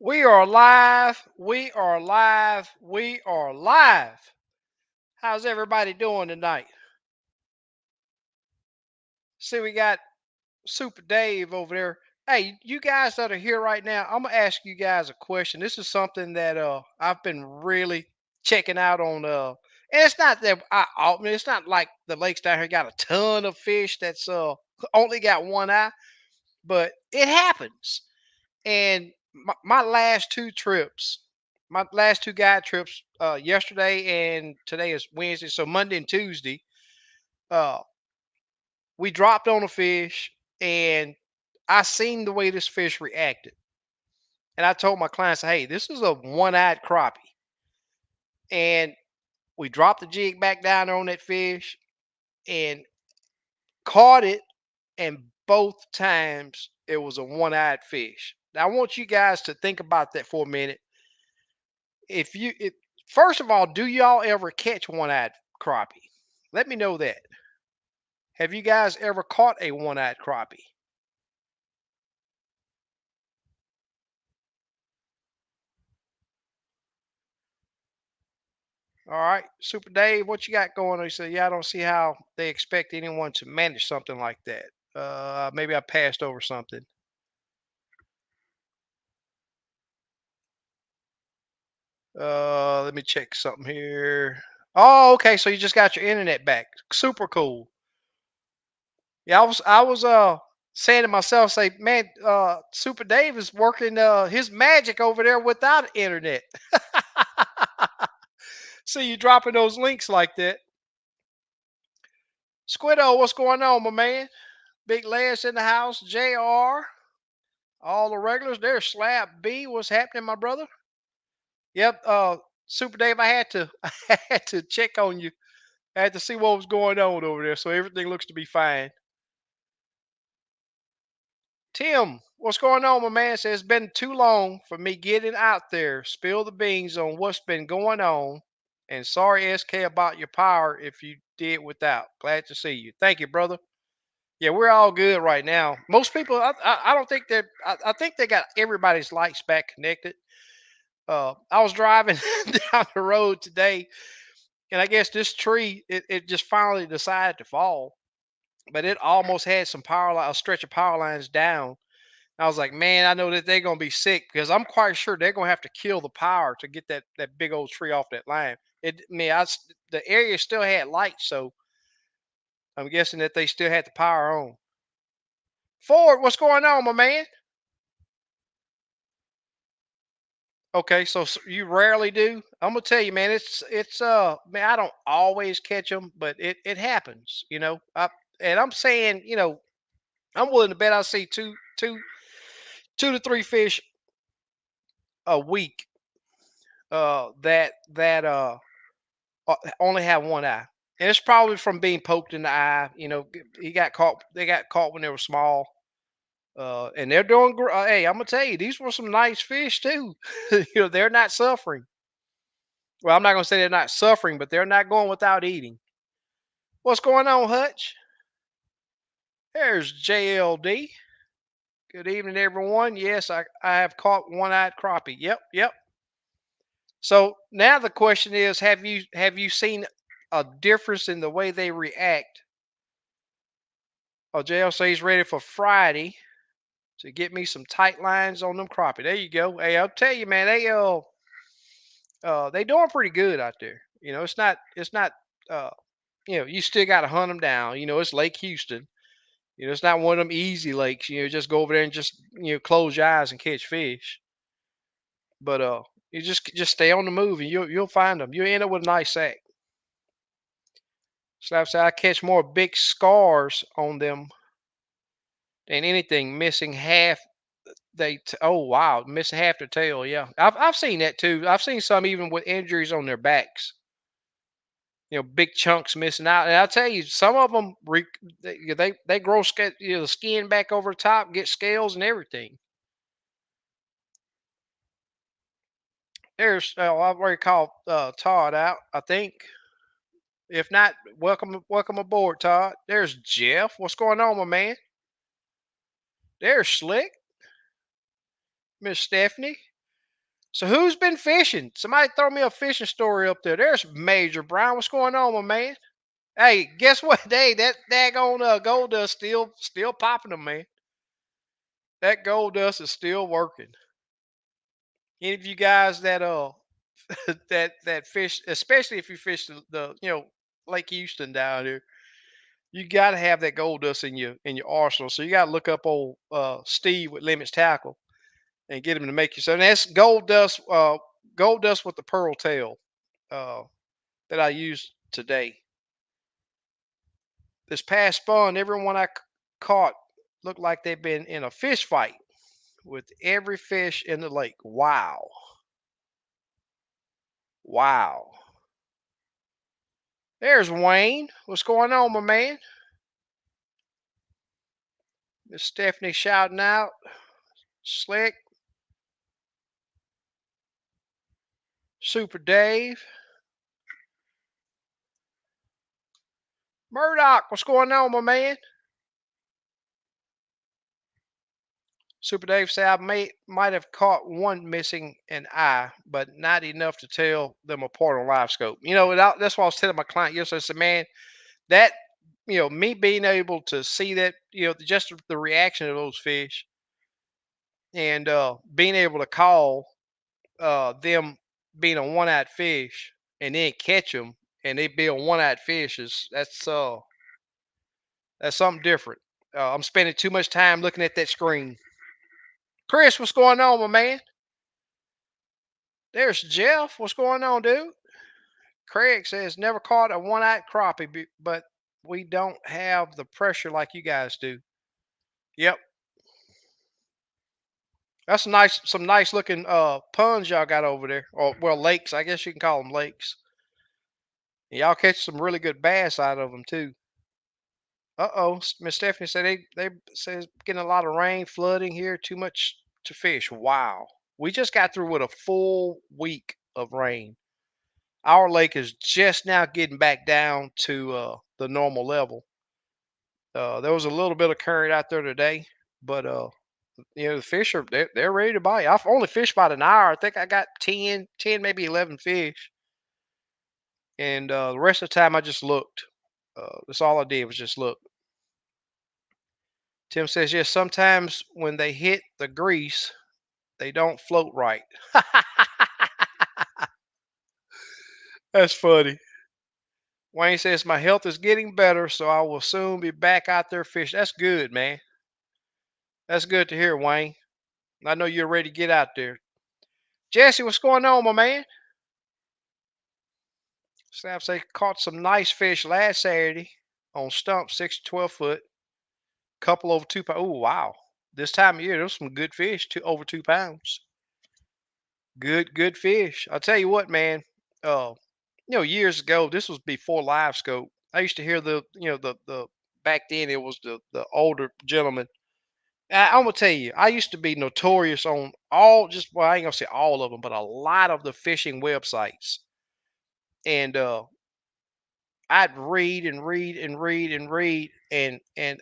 We are live. We are live. We are live. How's everybody doing tonight? See, we got Super Dave over there. Hey, you guys that are here right now, I'm gonna ask you guys a question. This is something that I've been really checking out on and it's not that I mean, it's not like the lakes down here got a ton of fish that's only got one eye, but it happens. And my last two trips, my last two guide trips, yesterday and today is Wednesday, so Monday and Tuesday, uh, we dropped on a fish, and I seen the way this fish reacted, and I told my clients, "Hey, this is a one-eyed crappie," and we dropped the jig back down there on that fish and caught it, and both times it was a one-eyed fish. Now I want you guys to think about that for a minute. If first of all, do y'all ever catch one-eyed crappie? Let me know that. Have you guys ever caught a one-eyed crappie? All right, Super Dave, what you got going on? He said, "Yeah, I don't see how they expect anyone to manage something like that." Maybe I passed over something. Let me check something here. Oh, okay. So you just got your internet back. Super cool. Yeah, I was saying to myself, say, man, Super Dave is working his magic over there without internet. See you dropping those links like that. Squiddo, what's going on, my man? Big Les in the house, JR, all the regulars. There's Slab B. What's happening, my brother? Yep, Super Dave, I had to I had to check on you. I had to see what was going on over there. So everything looks to be fine. Tim, what's going on, my man? Says it's been too long for me getting out there. Spill the beans on what's been going on. And sorry, SK, about your power if you did without. Glad to see you. Thank you, brother. Yeah, we're all good right now. Most people, I don't think they're, I think they got everybody's lights back connected. I was driving down the road today, and I guess this tree, it just finally decided to fall, but it almost had some a stretch of power lines down. I was like, man, I know that they're gonna be sick because I'm quite sure they're gonna have to kill the power to get that big old tree off that line. The area still had lights, so I'm guessing that they still had the power on. Ford, what's going on, my man? Okay, so you rarely do. I'm gonna tell you, man. It's man. I don't always catch them, but it happens. And I'm saying, I'm willing to bet I see two to three fish a week. Only have one eye, and it's probably from being poked in the eye. He got caught. They got caught when they were small. And they're doing great. Hey, I'm gonna tell you, these were some nice fish too. They're not suffering. Well, I'm not gonna say they're not suffering, but they're not going without eating. What's going on, Hutch? There's JLD. Good evening, everyone. Yes, I have caught one-eyed crappie. Yep, yep. So now the question is, have you seen a difference in the way they react? Oh, JL says he's ready for Friday to get me some tight lines on them crappie. There you go. Hey, I'll tell you, man, they doing pretty good out there. It's not uh you still got to hunt them down. It's Lake Houston. It's not one of them easy lakes. Just go over there and just close your eyes and catch fish. But you just stay on the move and you'll find them. You'll end up with a nice sack. Slap say I catch more big scars on them than anything. Missing half. Oh wow, missing half their tail. Yeah, I've seen that too. I've seen some even with injuries on their backs. Big chunks missing out. And I'll tell you, some of them they grow the skin back over the top, get scales and everything. I've already called Todd out, I think. If not, welcome aboard, Todd. There's Jeff. What's going on, my man? There's Slick, Miss Stephanie. So who's been fishing? Somebody throw me a fishing story up there. There's Major Brown. What's going on, my man? Hey, guess what? Hey, that daggone gold dust still popping them, man. That gold dust is still working. Any of you guys that that fish, especially if you fish the Lake Houston down here, you got to have that gold dust in your arsenal. So you got to look up old Steve with Limits Tackle and get him to make you. So that's gold dust with the pearl tail uh, that I used today. This past spawn, everyone caught looked like they've been in a fish fight with every fish in the lake. Wow, wow. There's Wayne. What's going on, my man? Miss Stephanie shouting out. Slick, Super Dave, Murdoch. What's going on, my man? Super Dave said I might have caught one missing an eye, but not enough to tell them apart on LiveScope. That's what I was telling my client yesterday. I said, man, that me being able to see that, just the reaction of those fish and being able to call them being a one-eyed fish and then catch them and they be a one-eyed fish is that's something different. I'm spending too much time looking at that screen. Chris, what's going on, my man? There's Jeff. What's going on, dude? Craig says never caught a one-eyed crappie, but we don't have the pressure like you guys do. Yep, that's nice. Some nice looking ponds y'all got over there, or well, lakes. I guess you can call them lakes. And y'all catch some really good bass out of them too. Uh-oh, Miss Stephanie said they says getting a lot of rain, flooding here, too much to fish. Wow. We just got through with a full week of rain. Our lake is just now getting back down to the normal level. There was a little bit of current out there today, but the fish are they're ready to bite. I've only fished about an hour. I think I got 10, maybe 11 fish, and the rest of the time I just looked. That's all I did was just look. Tim says, yes, sometimes when they hit the grease, they don't float right. That's funny. Wayne says, my health is getting better, so I will soon be back out there fishing. That's good, man. That's good to hear, Wayne. I know you're ready to get out there. Jesse, what's going on, my man? Staff say caught some nice fish last Saturday on stump, 6 to 12 foot, couple over 2 pounds. Oh, wow. This time of year, there's some good fish, over 2 pounds. Good fish. I'll tell you what, man. Uh, years ago, this was before LiveScope. I used to hear the back then it was the older gentleman. I'm gonna tell you, I used to be notorious on well, I ain't gonna say all of them, but a lot of the fishing websites. And I'd read and read and read and read, and and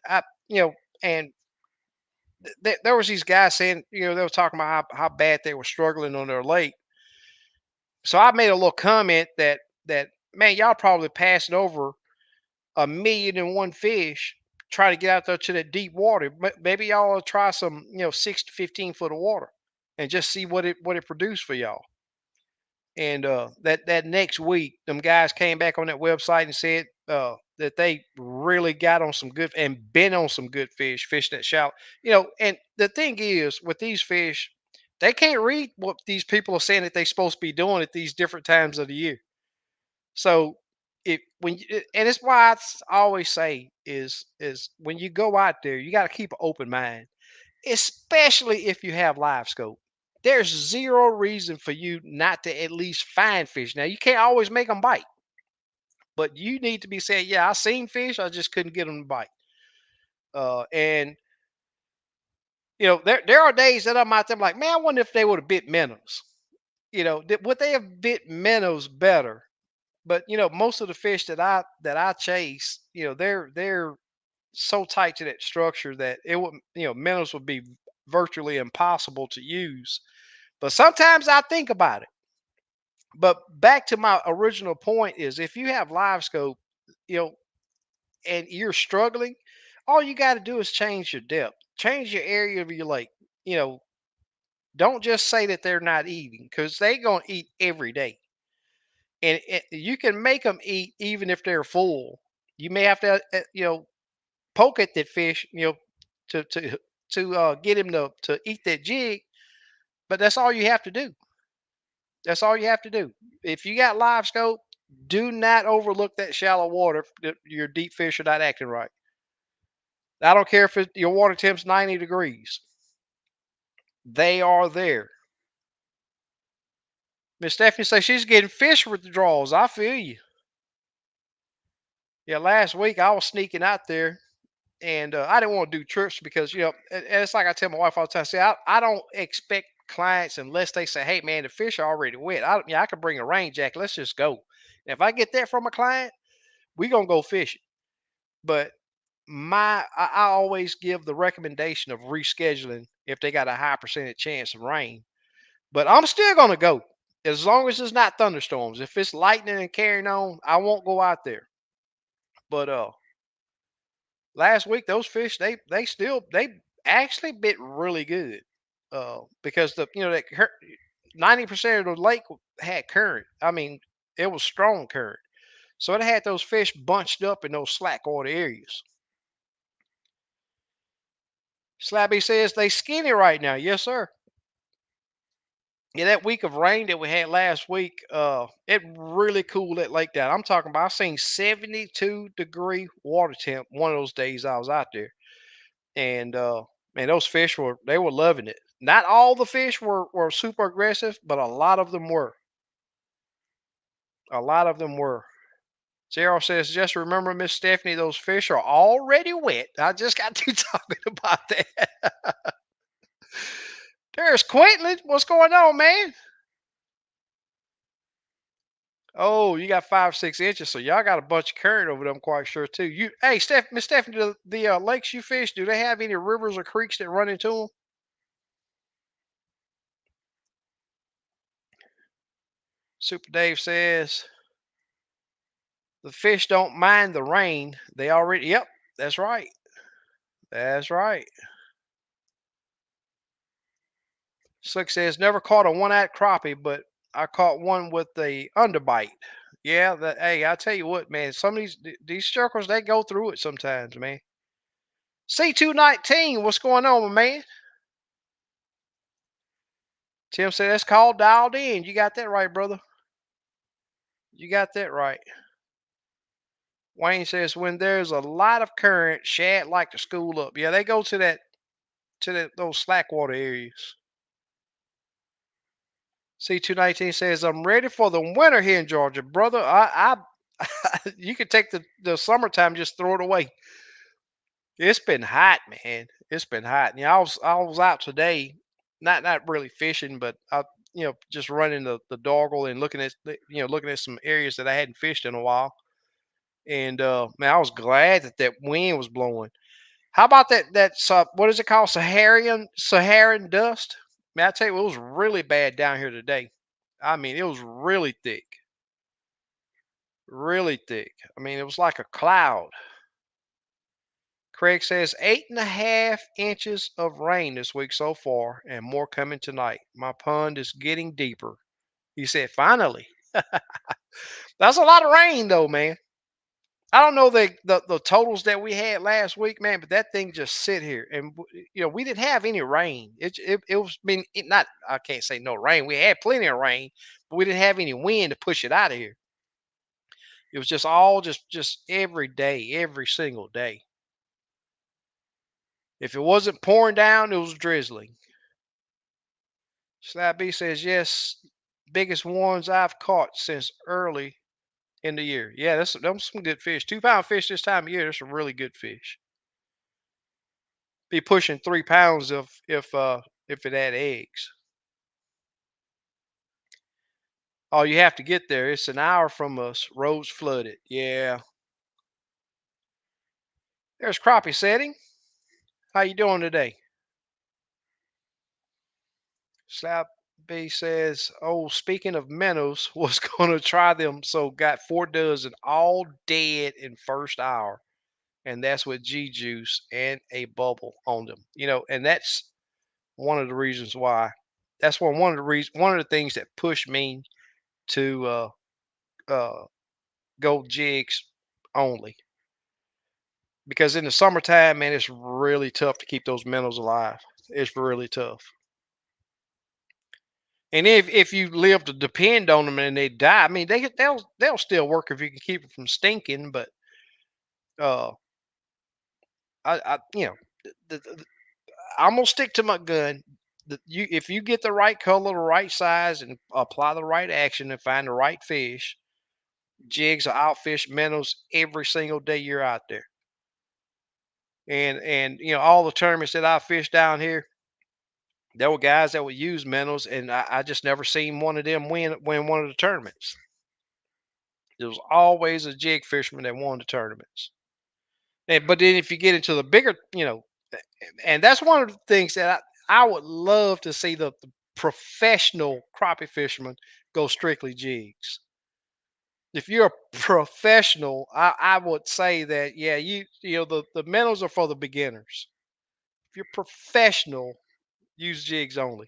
there was these guys saying, they were talking about how bad they were struggling on their lake. So I made a little comment that man, y'all probably passing over 1,000,001 fish trying to get out there to that deep water. Maybe y'all will try some 6 to 15 foot of water and just see what it produced for y'all. And that next week, them guys came back on that website and said that they really got on some good and been on some good fish that shallow. And the thing is, with these fish, they can't read what these people are saying that they're supposed to be doing at these different times of the year. So and it's why always say is when you go out there, you got to keep an open mind, especially if you have live scope. There's zero reason for you not to at least find fish. Now you can't always make them bite, but you need to be saying, "Yeah, I seen fish, I just couldn't get them to bite." And there are days that I'm out there, I'm like, man, I wonder if they would have bit minnows. Would they have bit minnows better? But most of the fish that I chase, they're so tight to that structure that it would minnows would be virtually impossible to use. But sometimes I think about it. But back to my original point is if you have LiveScope, you know, and you're struggling, all you got to do is change your depth, change your area of your lake. You know, don't just say that they're not eating because they gonna eat every day, and you can make them eat even if they're full. You may have to, poke at that fish, to get him to eat that jig. But that's all you have to do. That's all you have to do. If you got live scope, do not overlook that shallow water if your deep fish are not acting right. I don't care if your water temp's 90 degrees. They are there. Miss Stephanie says she's getting fish withdrawals. I feel you. Yeah, last week I was sneaking out there and I didn't want to do trips because, and it's like I tell my wife all the time, see, I don't expect clients unless they say, hey, man, the fish are already wet. I can bring a rain jacket. Let's just go. And if I get that from a client, we going to go fishing. But I always give the recommendation of rescheduling if they got a high percentage chance of rain. But I'm still gonna go as long as it's not thunderstorms. If it's lightning and carrying on, I won't go out there. But last week those fish they actually bit really good. Because the you know that 90% of the lake had current. I mean, it was strong current. So it had those fish bunched up in those slack water areas. Slabby says they skinny right now. Yes, sir. Yeah, that week of rain that we had last week, it really cooled that lake down. I'm talking about I've seen 72-degree water temp one of those days I was out there. And man, those fish were loving it. Not all the fish were super aggressive, but a lot of them were. A lot of them were. Gerald says, just remember, Miss Stephanie, those fish are already wet. I just got to talking about that. There's Quentin. What's going on, man? Oh, you got 5, 6 inches, so y'all got a bunch of current over there. I'm quite sure too. Hey, Miss Stephanie, the lakes you fish, do they have any rivers or creeks that run into them? Super Dave says the fish don't mind the rain. They already. Yep, that's right. That's right. Slick says never caught a one-eyed crappie, but I caught one with the underbite. Yeah, that. Hey, I tell you what, man. Some of these circles they go through it sometimes, man. C219, what's going on, my man? Tim said that's called dialed in. You got that right, brother. You got that right. Wayne says when there's a lot of current, shad like to school up. Yeah, they go to those slack water areas. C219 says I'm ready for the winter here in Georgia, brother. You could take the summertime, just throw it away. It's been hot, man. It's been hot. Yeah, I was out today, not really fishing, but I just running the doggle and looking at some areas that I hadn't fished in a while. And man, I was glad that wind was blowing. How about what is it called? Saharan dust? Man, I tell you, it was really bad down here today. I mean, it was really thick, really thick. I mean, it was like a cloud. Craig says 8.5 inches of rain this week so far, and more coming tonight. My pond is getting deeper. He said, finally. That's a lot of rain, though, man. I don't know the totals that we had last week, man, but that thing just sit here, and we didn't have any rain. It was been it not I can't say no rain. We had plenty of rain, but we didn't have any wind to push it out of here. It was just all just every day, every single day. If it wasn't pouring down, it was drizzling. Slab B says yes, biggest ones I've caught since early in the year. Yeah, that's some good fish. 2 pound fish this time of year. That's some really good fish. Be pushing 3 pounds if it had eggs. Oh, you have to get there. It's an hour from us. Roads flooded. Yeah. There's crappie setting. How you doing today? Slab B says, "Oh, speaking of minnows, was gonna try them, so got 4 dozen, all dead in first hour, and that's with G juice and a bubble on them. And that's one of the reasons why. That's one of the things that pushed me to uh, go jigs only, because in the summertime, man, it's really tough to keep those minnows alive. It's really tough. And if you live to depend on them and they die, I mean they'll still work if you can keep them from stinking. But uh, I I'm gonna stick to my gun. If you get the right color, the right size, and apply the right action and find the right fish, jigs will outfish minnows every single day you're out there. And all the tournaments that I fished down here, there were guys that would use minnows, and I just never seen one of them win one of the tournaments. There was always a jig fisherman that won the tournaments. But then if you get into the bigger, and that's one of the things that I would love to see the professional crappie fisherman go strictly jigs. If you're a professional, I would say that, yeah, the minnows are for the beginners. If you're professional, use jigs only.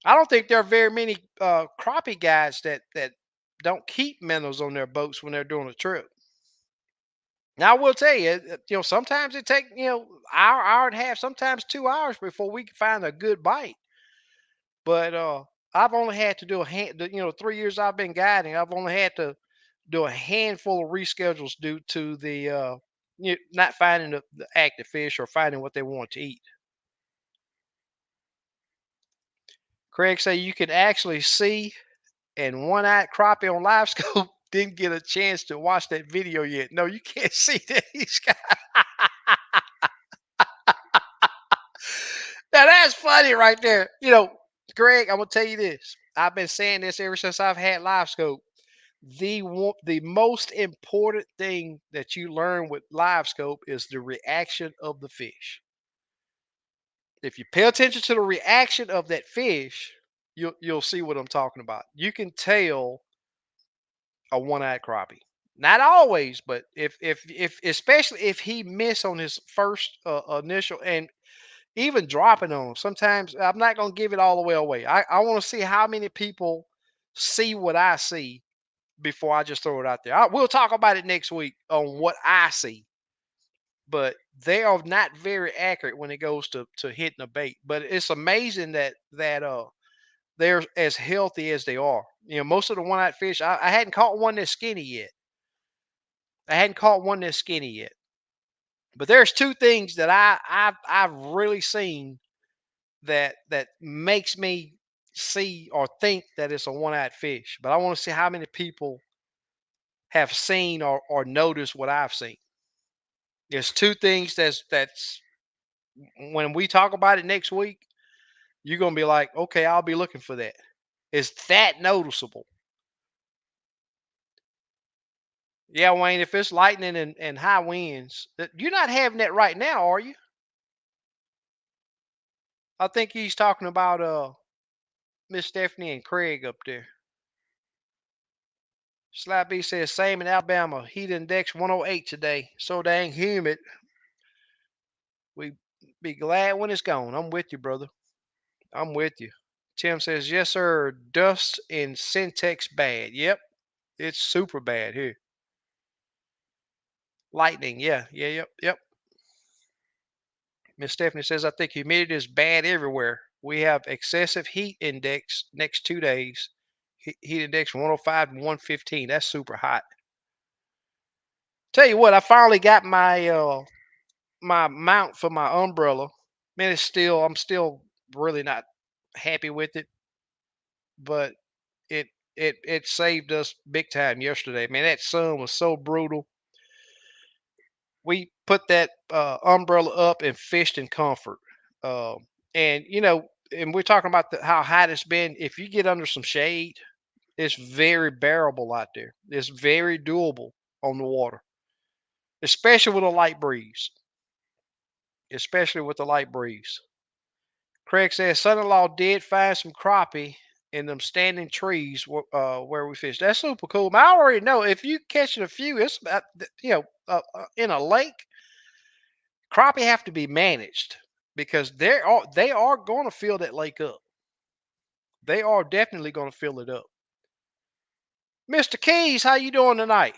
I don't think there are very many crappie guys that don't keep minnows on their boats when they're doing a trip. Now I will tell you, sometimes it take hour and a half, sometimes 2 hours before we can find a good bite. But I've only had to do 3 years I've been guiding. I've only had to do a handful of reschedules due to the not finding the active fish or finding what they want to eat. Craig say you can actually see and one-eyed crappie on LiveScope. Didn't get a chance to watch that video yet. No, you can't see that. He's got Now that's funny right there. Greg, I'm gonna tell you this. I've been saying this ever since I've had LiveScope. The most important thing that you learn with LiveScope is the reaction of the fish. If you pay attention to the reaction of that fish, you'll see what I'm talking about. You can tell a one-eyed crappie. Not always, but if especially if he miss on his first initial, and even dropping on them. Sometimes I'm not going to give it all the way away. I want to see how many people see what I see before I just throw it out there. We'll talk about it next week on what I see, but they are not very accurate when it goes to hitting a bait. But it's amazing that they're as healthy as they are. Most of the one-eyed fish, I hadn't caught one that's skinny yet. I hadn't caught one that's skinny yet. But there's two things that I've really seen that makes me see or think that it's a one-eyed fish. But I want to see how many people have seen or noticed what I've seen. There's two things that's when we talk about it next week, you're gonna be like, okay, I'll be looking for that. It's that noticeable. Yeah, Wayne, if it's lightning and high winds, you're not having that right now, are you? I think he's talking about Miss Stephanie and Craig up there. Slap B says same in Alabama. Heat index 108 today. So dang humid. We be glad when it's gone. I'm with you, brother. I'm with you. Tim says, yes, sir. Dust in Syntex bad. Yep. It's super bad here. Lightning. Yeah. Yeah. Yep. Yep. Miss Stephanie says, I think humidity is bad everywhere. We have excessive heat index next 2 days. Heat index 105 and 115. That's super hot. Tell you what, I finally got my mount for my umbrella. Man, I'm still really not happy with it, but it saved us big time yesterday. Man, that sun was so brutal. We put that umbrella up and fished in comfort. And and we're talking about how hot it's been. If you get under some shade, it's very bearable out there. It's very doable on the water, especially with a light breeze. Especially with the light breeze. Craig says, son-in-law did find some crappie in them standing trees where we fished. That's super cool. Man, I already know if you catching a few, it's about in a lake. Crappie have to be managed because they are going to fill that lake up. They are definitely going to fill it up. Mr. Keys, how you doing tonight?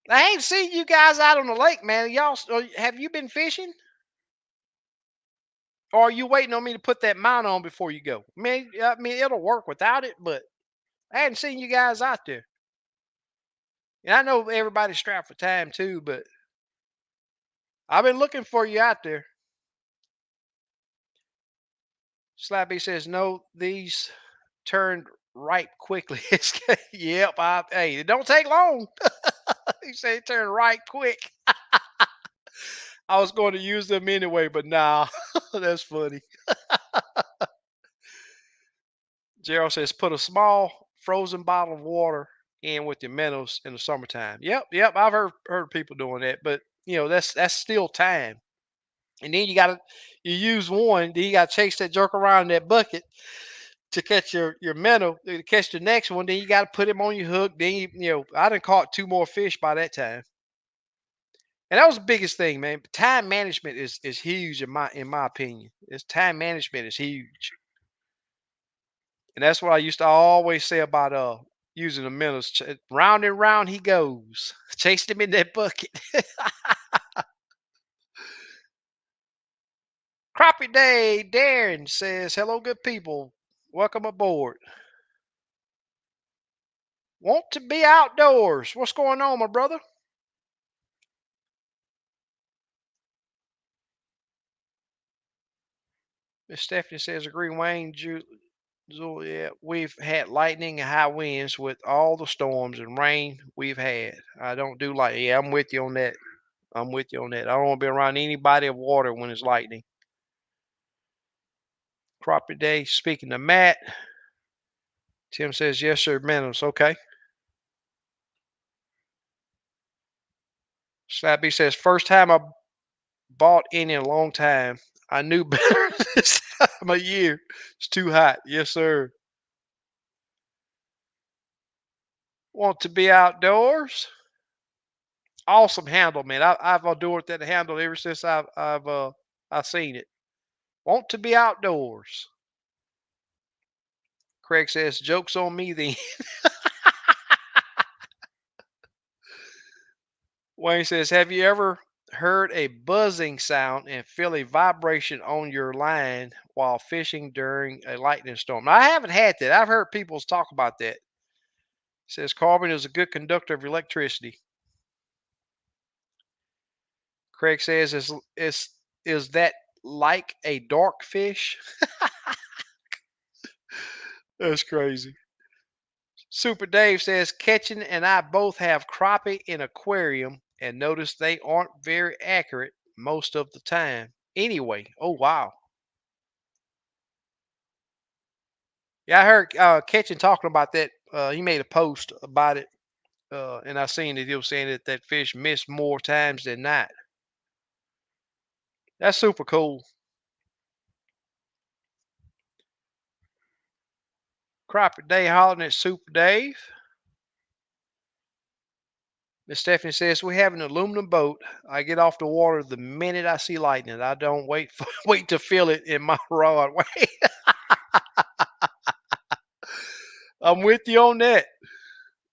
I ain't seen you guys out on the lake, man. Have you been fishing? Or are you waiting on me to put that mount on before you go? I mean, it'll work without it, but I hadn't seen you guys out there. And I know everybody's strapped for time too, but I've been looking for you out there. Slappy says, no, these turned ripe quickly. Yep. Hey, it don't take long. He said it turned ripe quick. I was going to use them anyway, but nah, that's funny. Gerald says, put a small frozen bottle of water in with your minnows in the summertime. Yep. I've heard people doing that, but that's still time. And then you use one, then you got to chase that jerk around that bucket to catch your minnow. To catch the next one, then you got to put him on your hook. Then I done caught two more fish by that time. And that was the biggest thing, man. Time management is huge in my opinion. It's time management is huge. And that's what I used to always say about using the minnows. Round and round he goes. Chased him in that bucket. Crappie Day, Darren says, hello, good people. Welcome aboard. Want to be outdoors. What's going on, my brother? Miss Stephanie says, agree, Wayne. Yeah, we've had lightning and high winds with all the storms and rain we've had. I don't do light. Yeah, I'm with you on that. I'm with you on that. I don't want to be around any body of water when it's lightning. Crappie Day. Speaking to Matt, Tim says, yes, sir, minnows. Okay. Slappy says, first time I bought any in a long time. I knew better this time of year. It's too hot. Yes, sir. Want to be outdoors? Awesome handle, man. I've adored that handle ever since I've seen it. Want to be outdoors. Craig says, joke's on me then. Wayne says, have you ever heard a buzzing sound and feel a vibration on your line while fishing during a lightning storm? Now, I haven't had that. I've heard people talk about that. Says carbon is a good conductor of electricity. Craig says, is that like a dark fish? That's crazy. Super Dave says, Ketchin and I both have crappie in aquarium and notice they aren't very accurate most of the time. Anyway, oh wow. Yeah, I heard Ketchin talking about that. He made a post about it, and I seen that he was saying that that fish missed more times than not. That's super cool. Crappie Day hollering at Super Dave. Miss Stephanie says, we have an aluminum boat. I get off the water the minute I see lightning. I don't wait to feel it in my rod. Wait, I'm with you on that.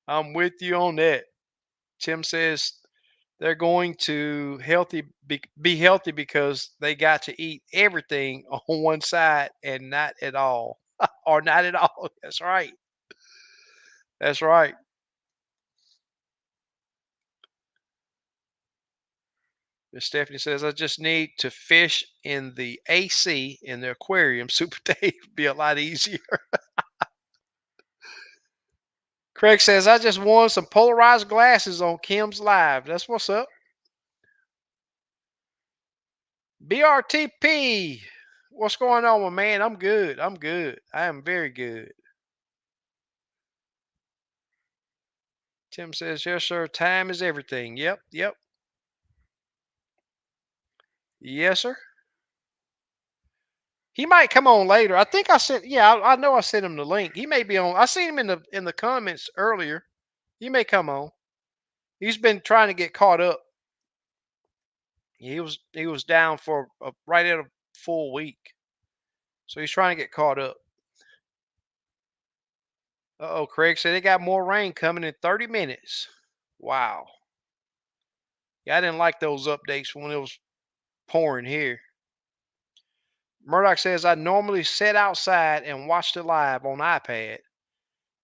I'm with you on that. Tim says they're going to be healthy because they got to eat everything on one side and not at all. Or not at all. That's right. That's right. Miss Stephanie says, I just need to fish in the AC in the aquarium. Super Dave would be a lot easier. Craig says, I just won some polarized glasses on Kim's Live. That's what's up. BRTP. What's going on, my man? I'm good. I'm good. I am very good. Tim says, yes, sir. Time is everything. Yep. Yes, sir. He might come on later. I think I sent. Yeah, I know I sent him the link. He may be on. I seen him in the comments earlier. He may come on. He's been trying to get caught up. He was down for right at a full week, so he's trying to get caught up. Oh, Craig said they got more rain coming in 30 minutes. Wow. Yeah, I didn't like those updates when it was pouring here. Murdoch says I normally sit outside and watch the live on iPad.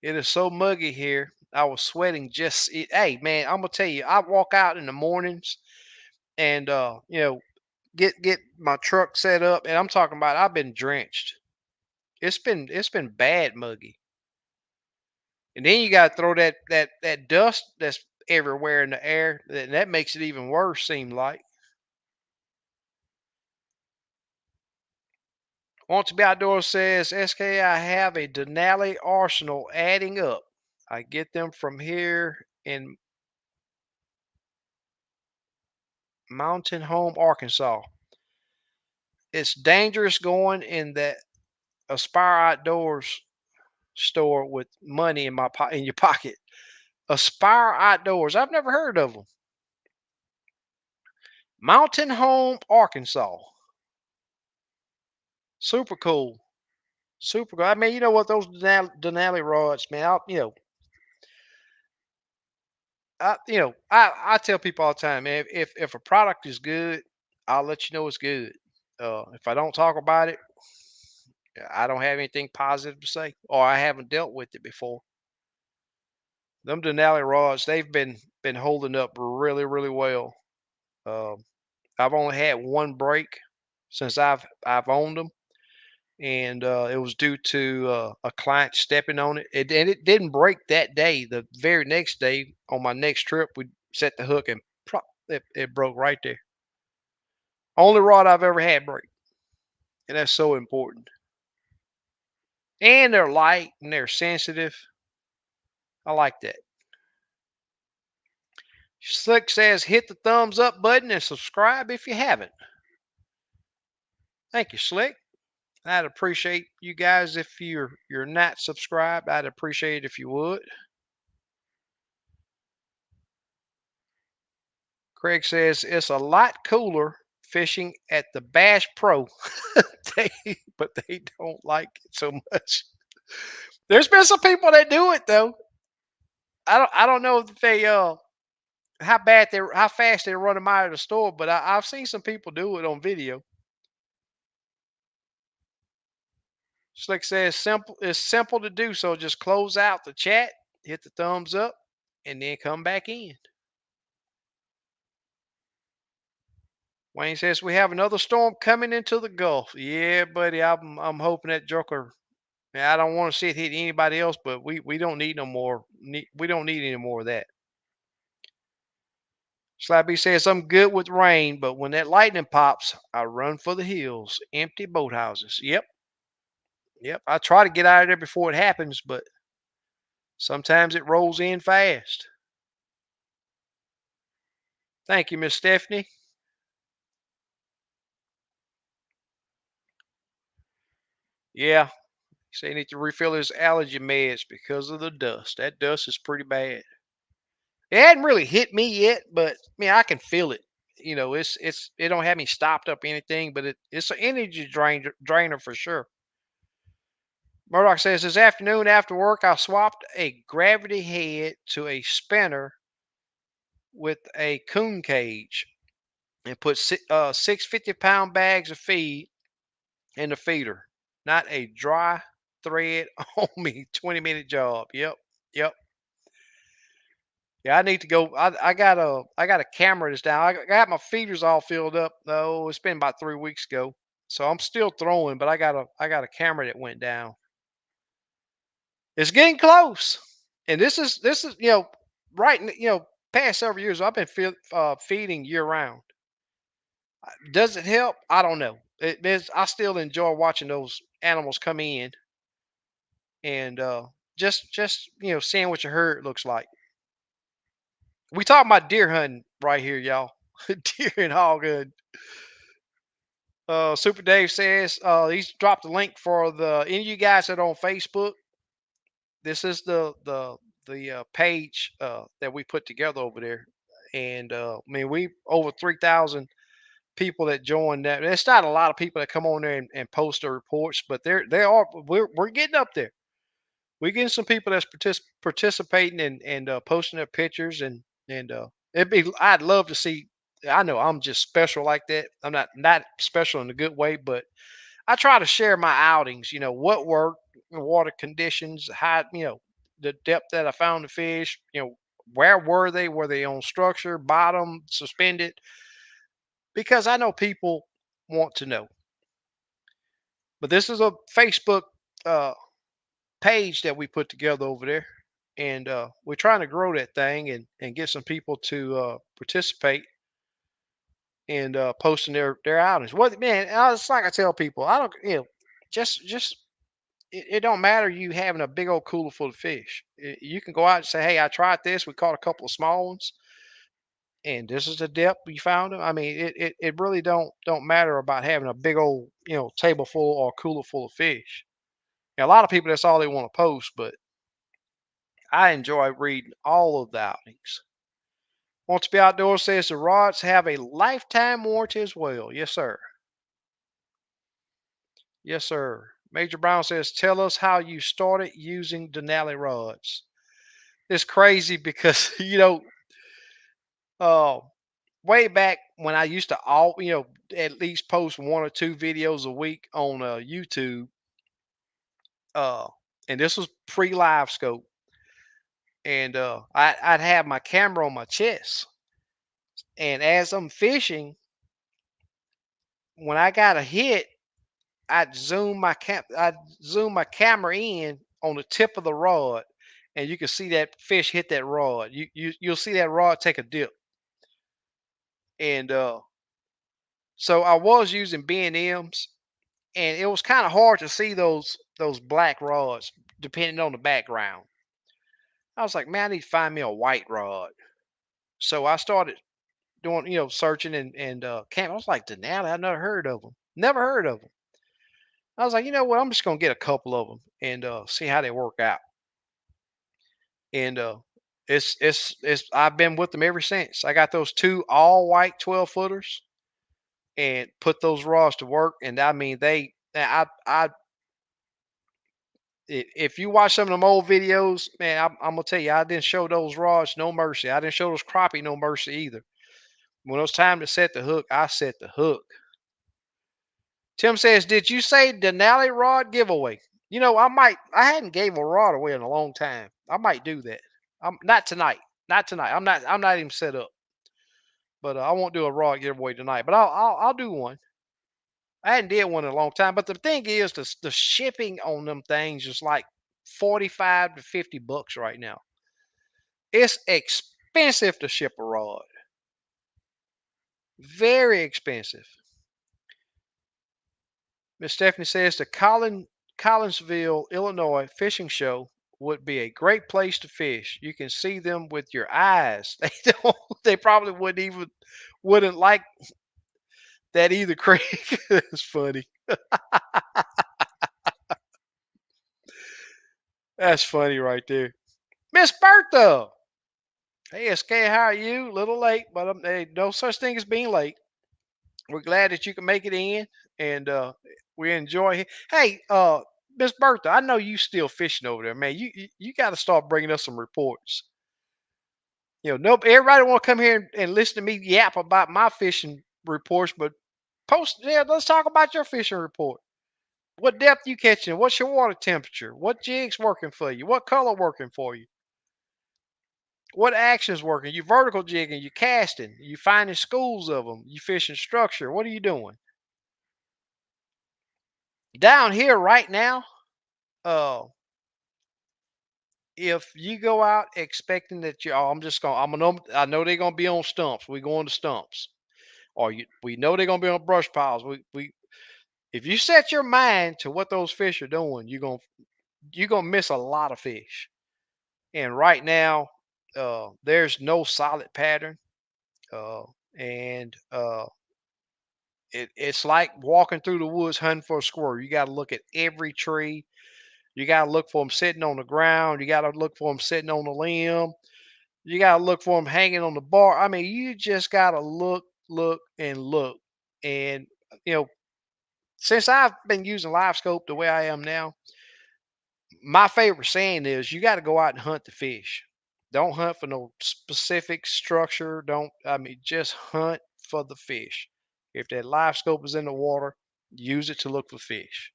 It is so muggy here. I was sweating just hey man, I'm gonna tell you, I walk out in the mornings and get my truck set up, and I'm talking about I've been drenched. It's been bad muggy. And then you gotta throw that dust that's everywhere in the air. That makes it even worse, seem like. Want to be outdoors says SK, I have a Denali arsenal adding up. I get them from here in Mountain Home, Arkansas. It's dangerous going in that Aspire Outdoors store with money in your pocket. Aspire Outdoors. I've never heard of them. Mountain Home, Arkansas. Super cool. Super cool. I mean, you know what? Those Denali rods, man. I tell people all the time, man. If a product is good, I'll let you know it's good. If I don't talk about it, I don't have anything positive to say, or I haven't dealt with it before. Them Denali rods, they've been holding up really, really well. Um, I've only had one break since I've owned them, and it was due to a client stepping on it. And it didn't break that day. The very next day, on my next trip, we set the hook and it broke right there. Only rod I've ever had break, and that's so important. And they're light and they're sensitive. I like that. Slick says hit the thumbs up button and subscribe if you haven't. Thank you, Slick. I'd appreciate you guys if you're not subscribed. I'd appreciate it if you would. Craig says it's a lot cooler fishing at the Bass Pro, they, but they don't like it so much. There's been some people that do it though. I don't know if they how fast they run them out of the store, but I've seen some people do it on video. Slick says simple. It's simple to do. So just close out the chat, hit the thumbs up, and then come back in. Wayne says we have another storm coming into the Gulf. Yeah, buddy. I'm hoping that Joker. I don't want to see it hit anybody else, but we don't need no more. We don't need any more of that. Slappy says I'm good with rain, but when that lightning pops, I run for the hills. Empty boathouses. Yep, yep. I try to get out of there before it happens, but sometimes it rolls in fast. Thank you, Miss Stephanie. Yeah, so he needs to refill his allergy meds because of the dust. That dust is pretty bad. It hadn't really hit me yet, but I can feel it. It don't have me stopped up or anything, but it's an energy drainer for sure. Murdoch says this afternoon after work, I swapped a gravity head to a spinner with a coon cage and put 650-pound bags of feed in the feeder. Not a dry thread on me. 20-minute job. Yep. Yep. Yeah, I need to go. I got a camera that's down. I got my feeders all filled up though. It's been about 3 weeks ago, so I'm still throwing. But I got a camera that went down. It's getting close, and this is right. Past several years I've been feeding year round. Does it help? I don't know. I still enjoy watching those animals come in and just seeing what your herd looks like. We talking about deer hunting right here, y'all. Deer and hog hunting. Super Dave says he's dropped a link for the any of you guys that are on Facebook. This is the page that we put together over there, and I mean we over 3,000 people that join that. It's not a lot of people that come on there and post their reports, but they are we're getting up there. We're getting some people that's participating and posting their pictures and it'd be I'd love to see. I know I'm just special like that. I'm not special in a good way, but I try to share my outings. You know what worked, water conditions, how the depth that I found the fish. Where were they? Were they on structure, bottom, suspended? Because I know people want to know. But this is a Facebook uh, page that we put together over there, and we're trying to grow that thing and get some people to participate and posting their outings. What man? It's like I tell people, I don't just it don't matter you having a big old cooler full of fish. You can go out and say, hey, I tried this. We caught a couple of small ones, and this is the depth we found them. I mean, it really don't matter about having a big old table full or cooler full of fish. Now, a lot of people that's all they want to post, but I enjoy reading all of the outings. Want to be outdoors says the rods have a lifetime warranty as well. Yes, sir. Yes, sir. Major Brown says, tell us how you started using Denali rods. It's crazy because uh, way back when I used to at least post one or two videos a week on YouTube, uh, and this was pre LiveScope, and I'd have my camera on my chest, and as I'm fishing, when I got a hit, I'd zoom my camera in on the tip of the rod, and you can see that fish hit that rod. You'll see that rod take a dip, and so I was using B and M's, and it was kind of hard to see those black rods depending on the background. I was like, man, I need to find me a white rod. So I started doing, searching and camp. I was like, Denali, I never heard of them. Never heard of them. I was like, you know what? I'm just gonna get a couple of them and see how they work out. And it's I've been with them ever since. I got those two all white 12 footers and put those rods to work. And I mean, if you watch some of them old videos, man, I'm gonna tell you, I didn't show those rods no mercy. I didn't show those crappie no mercy either. When it was time to set the hook, I set the hook. Tim says, "Did you say Denali rod giveaway?" I hadn't gave a rod away in a long time. I might do that. Not tonight. Not tonight. I'm not even set up. But I won't do a rod giveaway tonight. But I'll do one. I hadn't did one in a long time. But the thing is, the shipping on them things is like 45 to $50 right now. It's expensive to ship a rod. Very expensive. Miss Stephanie says the Collinsville, Illinois fishing show would be a great place to fish. You can see them with your eyes. They don't. They probably wouldn't like that either. Craig, it's funny. That's funny right there. Miss Bertha. Hey, SK, how are you? A little late, but hey, no such thing as being late. We're glad that you can make it in, and we enjoy it. Hey, Miss Bertha, I know you still fishing over there, man. You got to start bringing us some reports. Nope. Everybody want to come here and listen to me yap about my fishing reports, but post. Yeah, let's talk about your fishing report. What depth you catching? What's your water temperature? What jigs working for you? What color working for you? What actions working? You vertical jigging? You casting? You finding schools of them? You fishing structure? What are you doing? Down here right now, uh, if you go out expecting that I know they're gonna be on stumps. We going to stumps, or we know they're gonna be on brush piles. If you set your mind to what those fish are doing, you're gonna miss a lot of fish. And right now, there's no solid pattern, uh, and It's like walking through the woods hunting for a squirrel. You got to look at every tree. You got to look for them sitting on the ground. You got to look for them sitting on the limb. You got to look for them hanging on the bar. I mean, you just got to look, look, and look. And you know, since I've been using LiveScope the way I am now, my favorite saying is you got to go out and hunt the fish. Don't hunt for no specific structure. Don't, I mean, just hunt for the fish. If that live scope is in the water, use it to look for fish.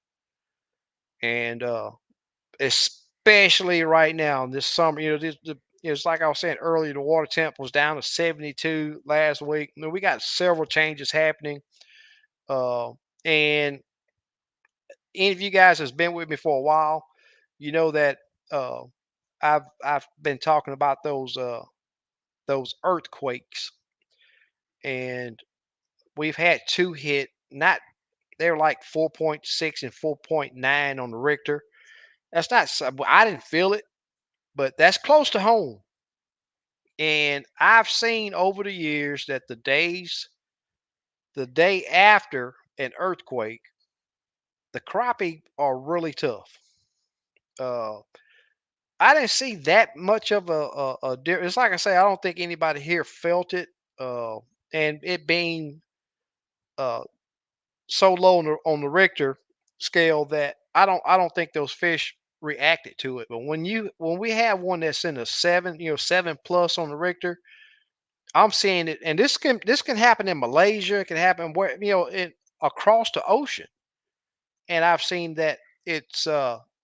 And especially right now, this summer, it's like I was saying earlier, the water temp was down to 72 last week. I mean, we got several changes happening. Uh, and any of you guys has been with me for a while, you know that uh, I've been talking about those earthquakes, and we've had two hit. Not they're like 4.6 and 4.9 on the Richter. That's not. I didn't feel it, but that's close to home. And I've seen over the years that the day after an earthquake, the crappie are really tough. Uh, I didn't see that much of a difference. It's like I say, I don't think anybody here felt it. Uh, and it being uh, so low on the Richter scale that I don't think those fish reacted to it. But when we have one that's in a 7, 7 plus on the Richter, I'm seeing it, and this can happen in Malaysia. It can happen where across the ocean, and I've seen that it's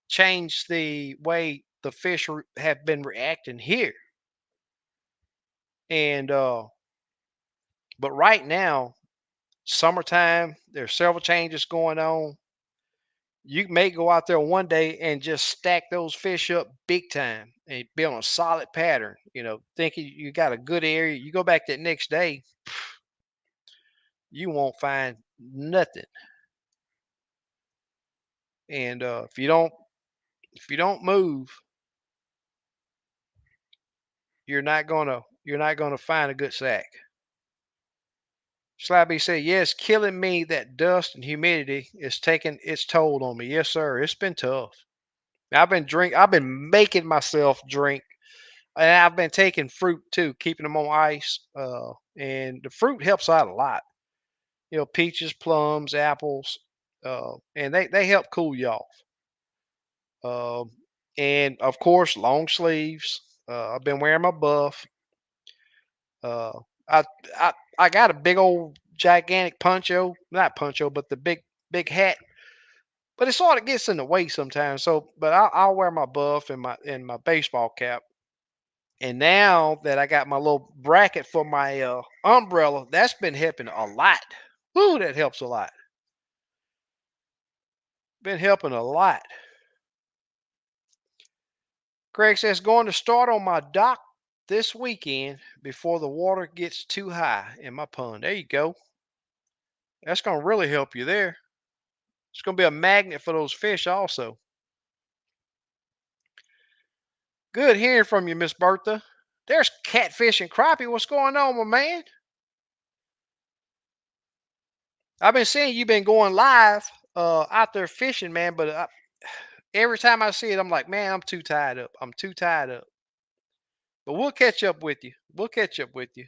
changed the way the fish have been reacting here. And but right now, summertime, there's several changes going on. You may go out there one day and just stack those fish up big time and be on a solid pattern, thinking you got a good area. You go back that next day, you won't find nothing. And if you don't move, you're not gonna find a good sack. Slabby said, "Yes, killing me. That dust and humidity is taking its toll on me. Yes, sir. It's been tough. I've been making myself drink, and I've been taking fruit too, keeping them on ice. And the fruit helps out a lot. Peaches, plums, apples, and they help cool you off. Um, and of course, long sleeves. I've been wearing my buff. Uh, I I got a big old gigantic poncho, not poncho, but the big hat. But it sort of gets in the way sometimes. So, but I'll wear my buff and my baseball cap. And now that I got my little bracket for my umbrella, that's been helping a lot. Woo, that helps a lot. Been helping a lot. Craig says going to start on my dock this weekend before the water gets too high in my pond. There you go. That's going to really help you there. It's going to be a magnet for those fish also. Good hearing from you, Miss Bertha. There's catfish and crappie. What's going on, my man? I've been seeing you've been going live out there fishing, man, but every time I see it, I'm like, man, I'm too tied up. I'm too tied up. But we'll catch up with you. We'll catch up with you.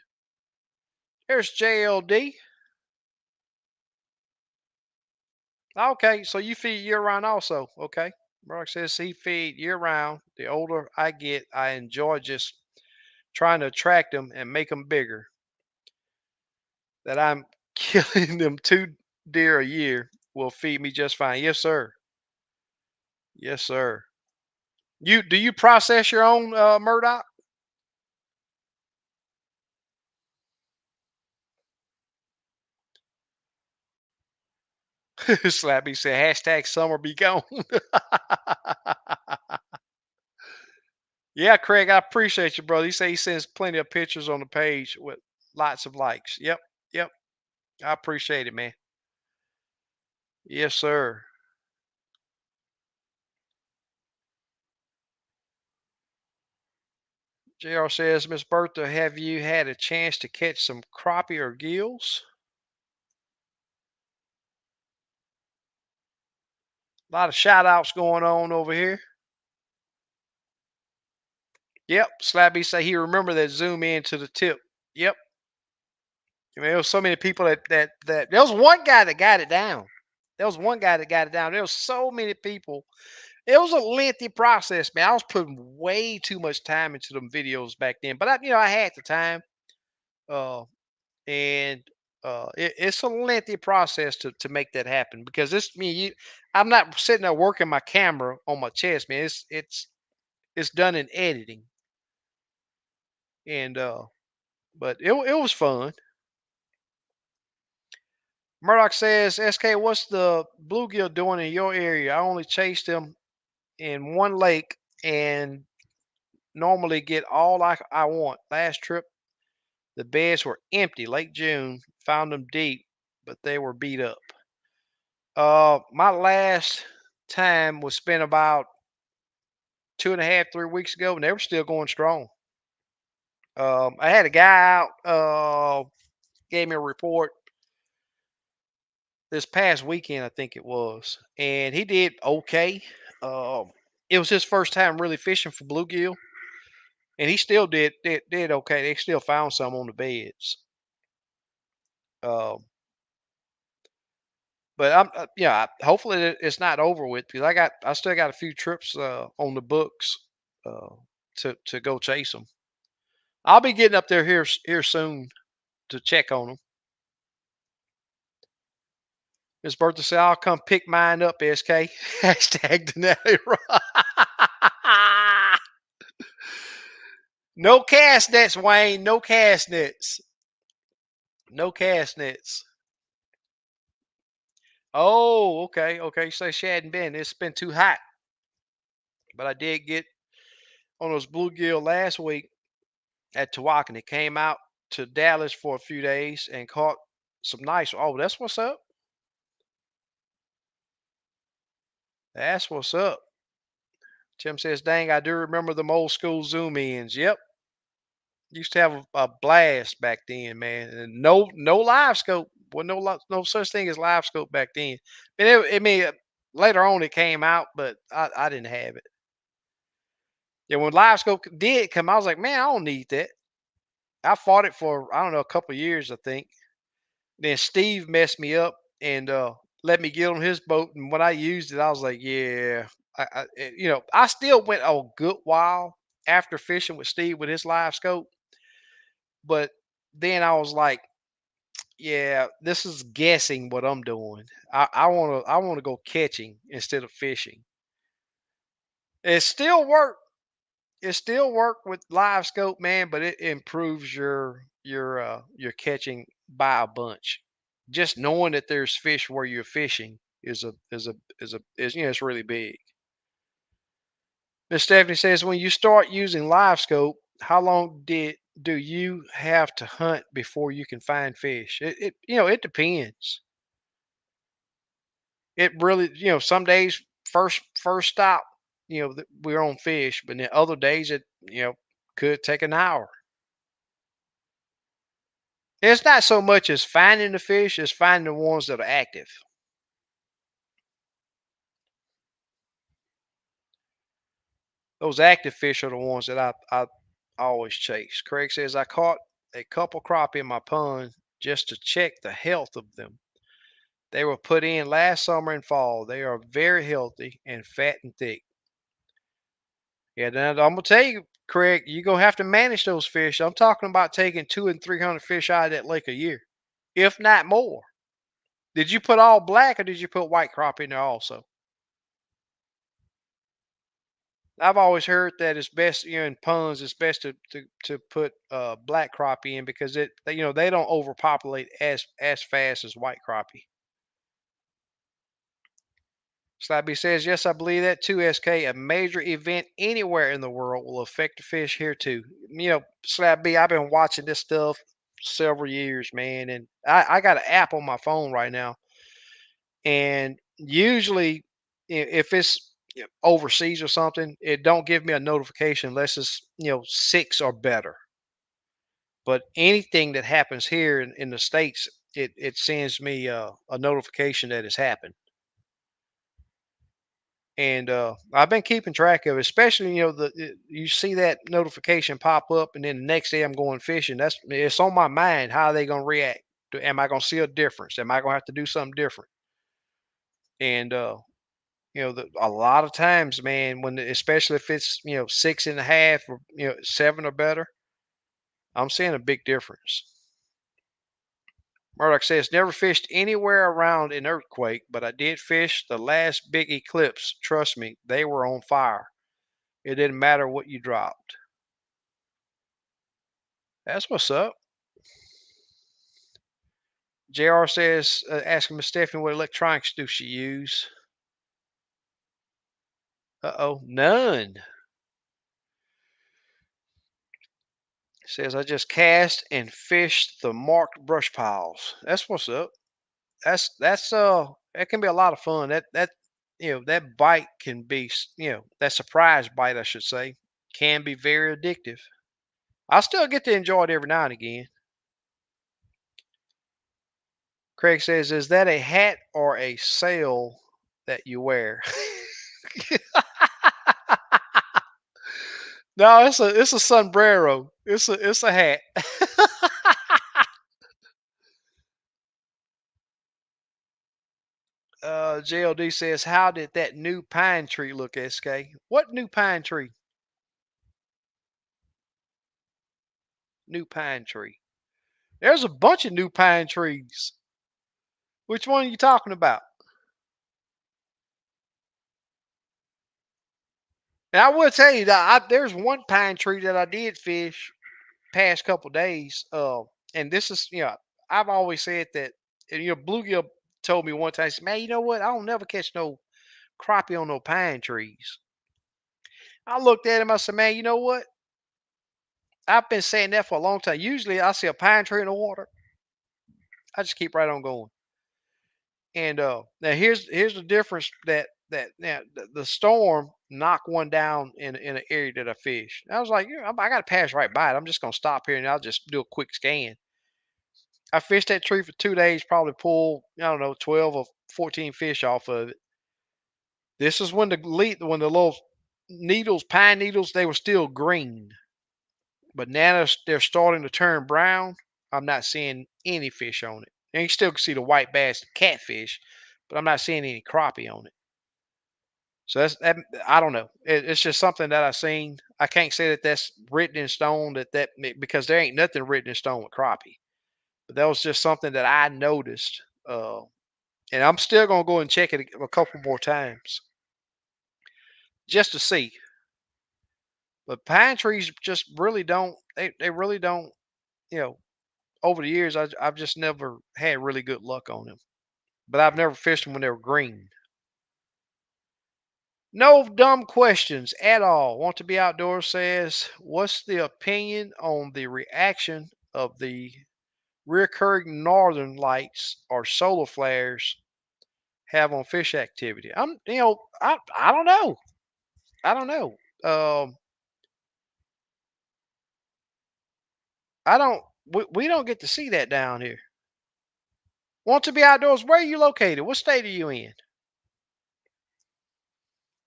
There's JLD. Okay, so you feed year round also. Okay. Brock says he feed year round. The older I get, I enjoy just trying to attract them and make them bigger. That I'm killing them 2 deer a year will feed me just fine. Yes, sir. Yes, sir. Do you process your own Murdoch? Slappy said hashtag summer be gone. Yeah, Craig, I appreciate you, brother. He say he sends plenty of pictures on the page with lots of likes. Yep, yep. I appreciate it, man. Yes, sir. JR says, Miss Bertha, have you had a chance to catch some crappie or gills? A lot of shout outs going on over here. Yep. Slabby say he remember that zoom in to the tip. Yep. I mean, there was so many people that there was one guy that got it down. There was one guy that got it down. There was so many people. It was a lengthy process, man. I was putting way too much time into them videos back then, but I had the time. Uh, and it's a lengthy process to make that happen because it's me. I'm not sitting there working my camera on my chest, man. It's done in editing, and but it was fun. Murdoch says, "SK, what's the bluegill doing in your area? I only chased them in one lake and normally get all I want. Last trip, the beds were empty. Late June, found them deep, but they were beat up. My last time was spent about 2.5, 3 weeks ago, and they were still going strong. I had a guy out, gave me a report this past weekend, I think it was, and he did okay. Um, it was his first time really fishing for bluegill, and he still did okay. They still found some on the beds. Um, but hopefully it's not over with because I still got a few trips on the books uh, to go chase them. I'll be getting up there here soon to check on them. Miss Bertha said, "I'll come pick mine up." SK hashtag Denali. No cast nets, Wayne. No cast nets. No cast nets. Oh, okay, okay. Say she hadn't been. It's been too hot. But I did get on those bluegill last week at Tawakan. It came out to Dallas for a few days and caught some nice. Oh, that's what's up. That's what's up. Tim says, "Dang, I do remember them old school zoom ins." Yep, used to have a blast back then, man. And no live scope. Well, no such thing as live scope back then. Later on it came out, but I didn't have it. Yeah, when live scope did come, I was like, man, I don't need that. I fought it for I don't know a couple of years, I think. Then Steve messed me up and let me get on his boat. And when I used it, I was like, yeah, I still went a good while after fishing with Steve with his live scope, but then I was like, yeah, this is guessing what I'm doing. I want to go catching instead of fishing. It still work. It still work with live scope, man, but it improves your catching by a bunch. Just knowing that there's fish where you're fishing is it's really big. Miss Stephanie says when you start using live scope, how long did do you have to hunt before you can find fish? It depends. It really, some days first stop, we're on fish, but then other days it, could take an hour. It's not so much as finding the fish as finding the ones that are active. Those active fish are the ones that I always chase. Craig says I caught a couple crappie in my pond just to check the health of them. They were put in last summer and fall. They are very healthy and fat and thick. Yeah, now I'm gonna tell you, Craig, you're gonna have to manage those fish. I'm talking about taking 200 and 300 fish out of that lake a year, if not more. Did you put all black or did you put white crappie in there also? I've always heard that it's best, in ponds, it's best to put black crappie in because they don't overpopulate as fast as white crappie. Slabby says, yes, I believe that too, SK. A major event anywhere in the world will affect the fish here too. Slabby, I've been watching this stuff several years, man, and I got an app on my phone right now, and usually if it's overseas or something, it don't give me a notification unless it's 6 or better. But anything that happens here in the states, it sends me a notification that it's happened. And I've been keeping track of it, especially you see that notification pop up, and then the next day I'm going fishing. It's on my mind. How are they going to react? Am I going to see a difference? Am I going to have to do something different? And a lot of times, man, especially if it's 6.5 or 7 or better, I'm seeing a big difference. Murdoch says, never fished anywhere around an earthquake, but I did fish the last big eclipse. Trust me, they were on fire. It didn't matter what you dropped. That's what's up. JR says, asking Miss Stephanie what electronics do she use? Uh-oh, none. Says, I just cast and fished the marked brush piles. That's what's up. That can be a lot of fun. That bite can be that surprise bite, I should say, can be very addictive. I still get to enjoy it every now and again. Craig says, is that a hat or a sail that you wear? No, it's a sombrero. It's a hat. JLD says, how did that new pine tree look, SK? What new pine tree? New pine tree. There's a bunch of new pine trees. Which one are you talking about? And I will tell you that there's one pine tree that I did fish past couple days. And this is, I've always said that, and, Bluegill told me one time, he said, man, you know what? I don't never catch no crappie on no pine trees. I looked at him, I said, man, you know what? I've been saying that for a long time. Usually I see a pine tree in the water, I just keep right on going. And now here's the difference that now the storm knocked one down in an area that I fished. I was like, I got to pass right by it. I'm just gonna stop here and I'll just do a quick scan. I fished that tree for 2 days, probably pulled I don't know 12 or 14 fish off of it. This is when the little needles, pine needles, they were still green, but now they're starting to turn brown. I'm not seeing any fish on it. And you still can see the white bass and catfish, but I'm not seeing any crappie on it. So I don't know. It's just something that I seen. I can't say that that's written in stone because there ain't nothing written in stone with crappie. But that was just something that I noticed, and I'm still gonna go and check it a couple more times just to see. But pine trees just really don't. They really don't. You know, over the years, I've just never had really good luck on them. But I've never fished them when they were green. No dumb questions at all. Want to be outdoors says, what's the opinion on the reaction of the recurring northern lights or solar flares have on fish activity? I don't know. I don't know. I don't. We don't get to see that down here. Want to be outdoors? Where are you located? What state are you in?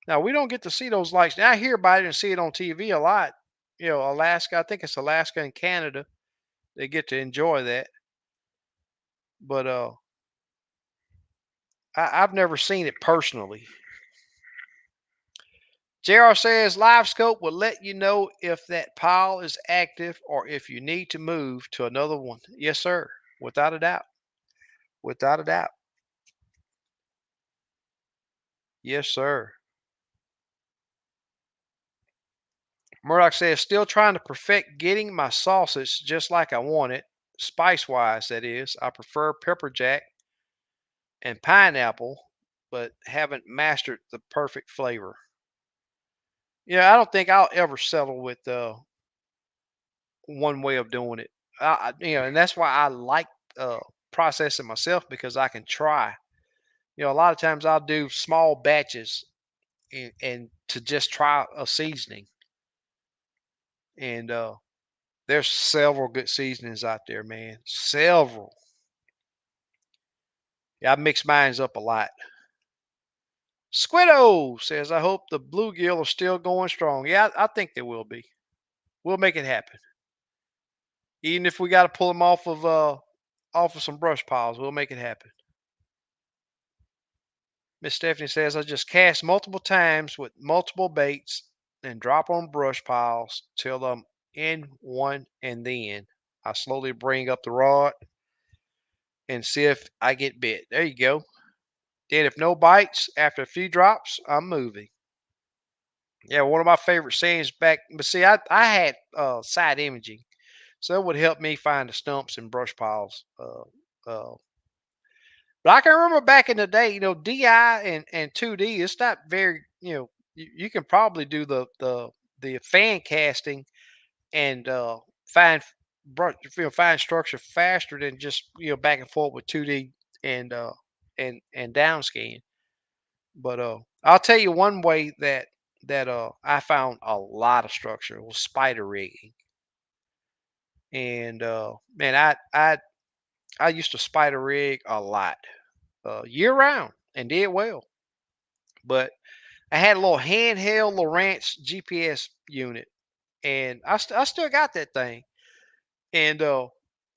Now we don't get to see those lights. Now I hear about it and see it on TV a lot. Alaska. I think it's Alaska and Canada. They get to enjoy that. But I've never seen it personally. JR says LiveScope will let you know if that pile is active or if you need to move to another one. Yes, sir. Without a doubt. Without a doubt. Yes, sir. Murdoch says still trying to perfect getting my sausage just like I want it, spice wise, that is. I prefer pepper jack and pineapple, but haven't mastered the perfect flavor. Yeah, I don't think I'll ever settle with one way of doing it. And that's why I like uh, processing myself because I can try. A lot of times I'll do small batches and to just try a seasoning. And there's several good seasonings out there, man. Several. Yeah, I mix mines up a lot. Squiddo says, I hope the bluegill are still going strong. Yeah, I think they will be. We'll make it happen. Even if we got to pull them off of some brush piles, we'll make it happen. Miss Stephanie says, I just cast multiple times with multiple baits and drop on brush piles till I'm in one, and then I slowly bring up the rod and see if I get bit. There you go. Then if no bites after a few drops, I'm moving. Yeah, one of my favorite sayings back, but see, I had side imaging, so it would help me find the stumps and brush piles. But I can remember back in the day, DI and 2D, it's not very, you can probably do the fan casting and find brush, find structure faster than just back and forth with 2D and and down scan. But I'll tell you one way that I found a lot of structure was spider rigging. And man, I used to spider rig a lot, year round, and did well. But I had a little handheld Lowrance GPS unit, and I still got that thing. And I'm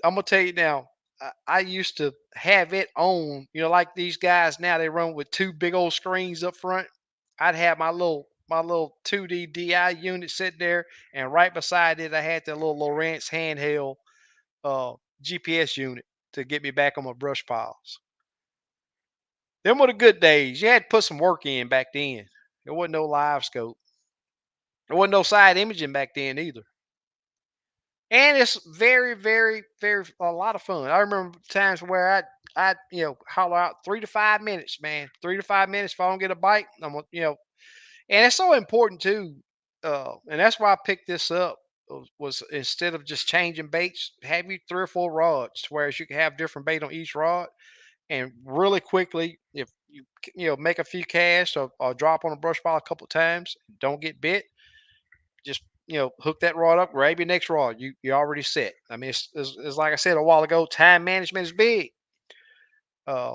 gonna tell you now, I used to have it on, like these guys now they run with two big old screens up front. I'd have my little 2D DI unit sitting there, and right beside it, I had that little Lowrance handheld uh, GPS unit to get me back on my brush piles. Them were the good days. You had to put some work in back then. There wasn't no live scope. There wasn't no side imaging back then either. And it's very, very, very a lot of fun. I remember times where I holler out 3 to 5 minutes, man. 3 to 5 minutes. If I don't get a bite, and it's so important too. And that's why I picked this up was instead of just changing baits, have you 3 or 4 rods, whereas you can have different bait on each rod, and really quickly, if you make a few casts or drop on a brush pile a couple of times, don't get bit, just hook that rod up, grab your next rod. You already set. I mean, it's like I said a while ago. Time management is big. I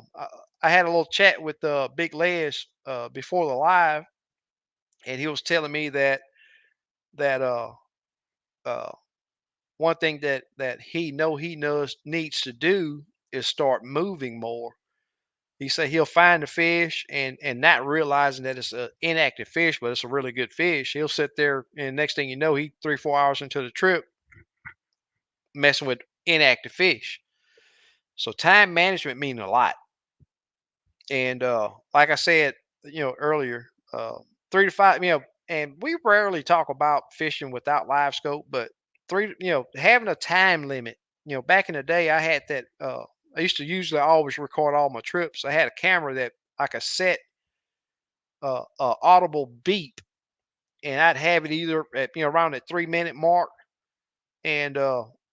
had a little chat with Big Les before the live, and he was telling me that uh, one thing that he knows needs to do is start moving more. He said he'll find the fish and not realizing that it's an inactive fish, but it's a really good fish. He'll sit there, and next thing you know, he 3 4 hours into the trip messing with inactive fish. So time management means a lot. And like I said, earlier, 3 to 5, and we rarely talk about fishing without live scope, but having a time limit. Back in the day, I had that. I used to usually always record all my trips. I had a camera that I could set audible beep, and I'd have it either at around that 3 minute mark, and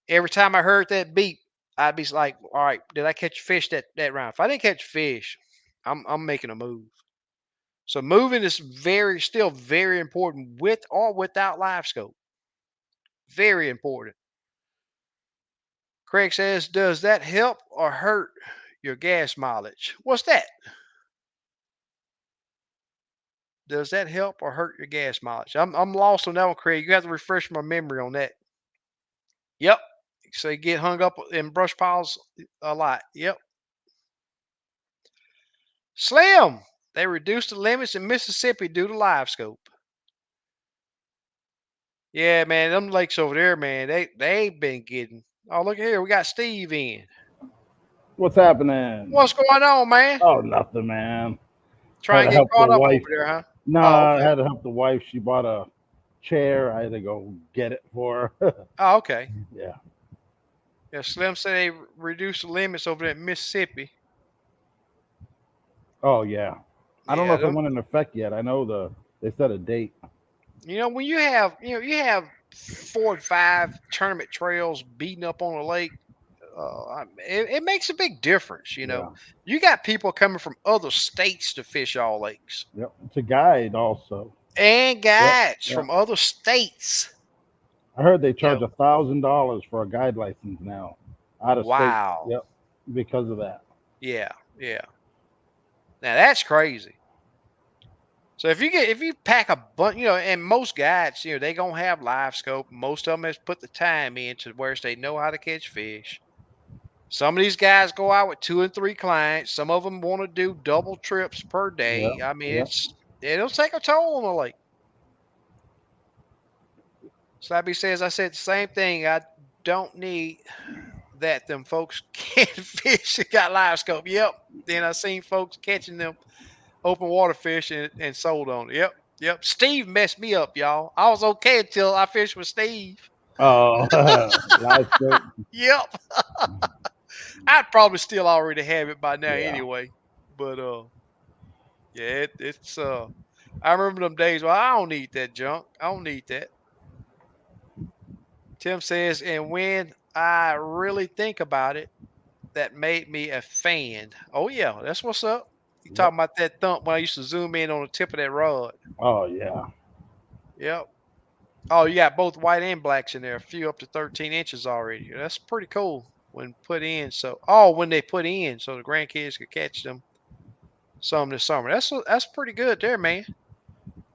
every time I heard that beep, I'd be like, "All right, did I catch a fish that round? If I didn't catch a fish, I'm making a move." So moving is still very important with or without live scope. Very important. Craig says, "Does that help or hurt your gas mileage?" What's that? Does that help or hurt your gas mileage? I'm lost on that one, Craig. You have to refresh my memory on that. Yep. So you get hung up in brush piles a lot. Yep. Slim. They reduced the limits in Mississippi due to live scope. Yeah, man, them lakes over there, man, they've been getting. Oh, look here, we got Steve in. What's happening? What's going on, man? Oh, nothing, man. Had Trying to to get help the caught up over wife. there, huh? Oh, Nah, I okay. had to help the wife. She bought a chair. I had to go get it for her. Oh, okay. Yeah. Yeah, Slim said they reduced the limits over there in Mississippi. Oh, yeah. I don't know Yeah, if it them. went in effect yet. I know they set a date. When you have 4 and 5 tournament trails beating up on a lake, it makes a big difference. Yeah. You got people coming from other states to fish all lakes, Yep. It's a guide also. and Yep. guides Yeah. from other states. I heard they You charge know, $1,000 for a guide license now, out of state. wow. Yep. Because of that. Yeah, yeah. Now that's crazy. So if you pack a bunch, and most guides, they gonna have live scope. Most of them has put the time in to where they know how to catch fish. Some of these guys go out with 2 and 3 clients. Some of them want to do double trips per Yeah, day. I mean, yeah. it'll take a toll on the lake. Slappy says, I said the same thing. I don't need that them folks can't fish that got live scope. Yep. Then I seen folks catching them open water fish and sold on it. Yep. Yep. Steve messed me up, y'all. I was okay until I fished with Steve. Oh, LiveScope. Yep. I'd probably still already have it by now Yeah. anyway. But yeah, it's I remember them days. Well, I don't need that junk. I don't need that. Tim says, and when I really think about it, that made me a fan. Oh yeah, that's what's up. You Yep. talking about that thump when I used to zoom in on the tip of that rod? Oh yeah. Yep. Oh, you got both white and blacks in there. A few up to 13 inches already. That's pretty cool when put in. When they put in, so the grandkids could catch them some this summer. That's pretty good there, man.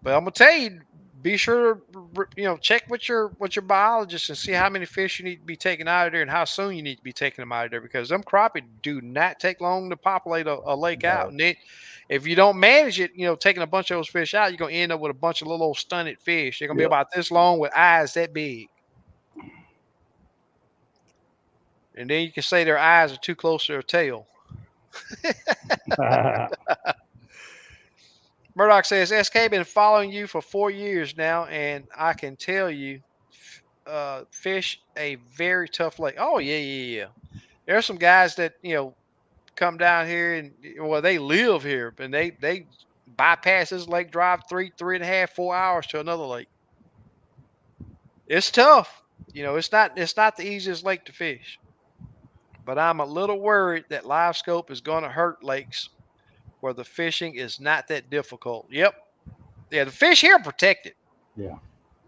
But I'm gonna tell you, be sure to check with your biologist and see how many fish you need to be taking out of there and how soon you need to be taking them out of there because them crappie do not take long to populate a lake out. No. And then if you don't manage it, taking a bunch of those fish out, you're gonna end up with a bunch of little old stunted fish. They're gonna be Yep. about this long with eyes that big. And then you can say their eyes are too close to their tail. Murdoch says, SK been following you for 4 years now, and I can tell you, fish a very tough lake. Oh yeah, yeah, yeah. There's some guys that come down here and well they live here, and they bypass this lake, drive 3.5, 4 hours to another lake. It's tough. It's not the easiest lake to fish. But I'm a little worried that live scope is going to hurt lakes where the fishing is not that difficult. Yep. Yeah, the fish here are protected. Yeah.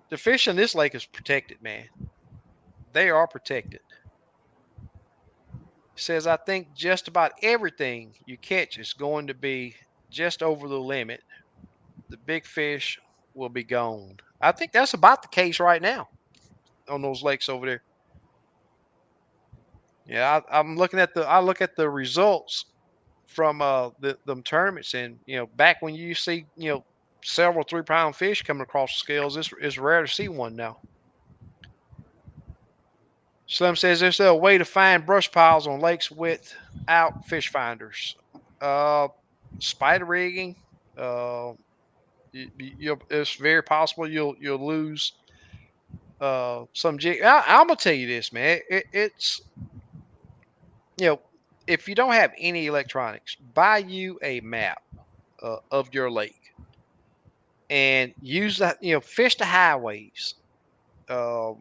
The fish in this lake is protected, man. They are protected. Says I think just about everything you catch is going to be just over the limit. The big fish will be gone. I think that's about the case right now on those lakes over there. Yeah, I look at the results from them tournaments, and back when you see several 3 pound fish coming across the scales, it's rare to see one now. Slim says there's a way to find brush piles on lakes without fish finders. Uh, Spider rigging. Uh, it's very possible you'll lose some jig. I'm gonna tell you this, man. It's you know if you don't have any electronics, buy you a map of your lake and use that. Fish the highways. Uh,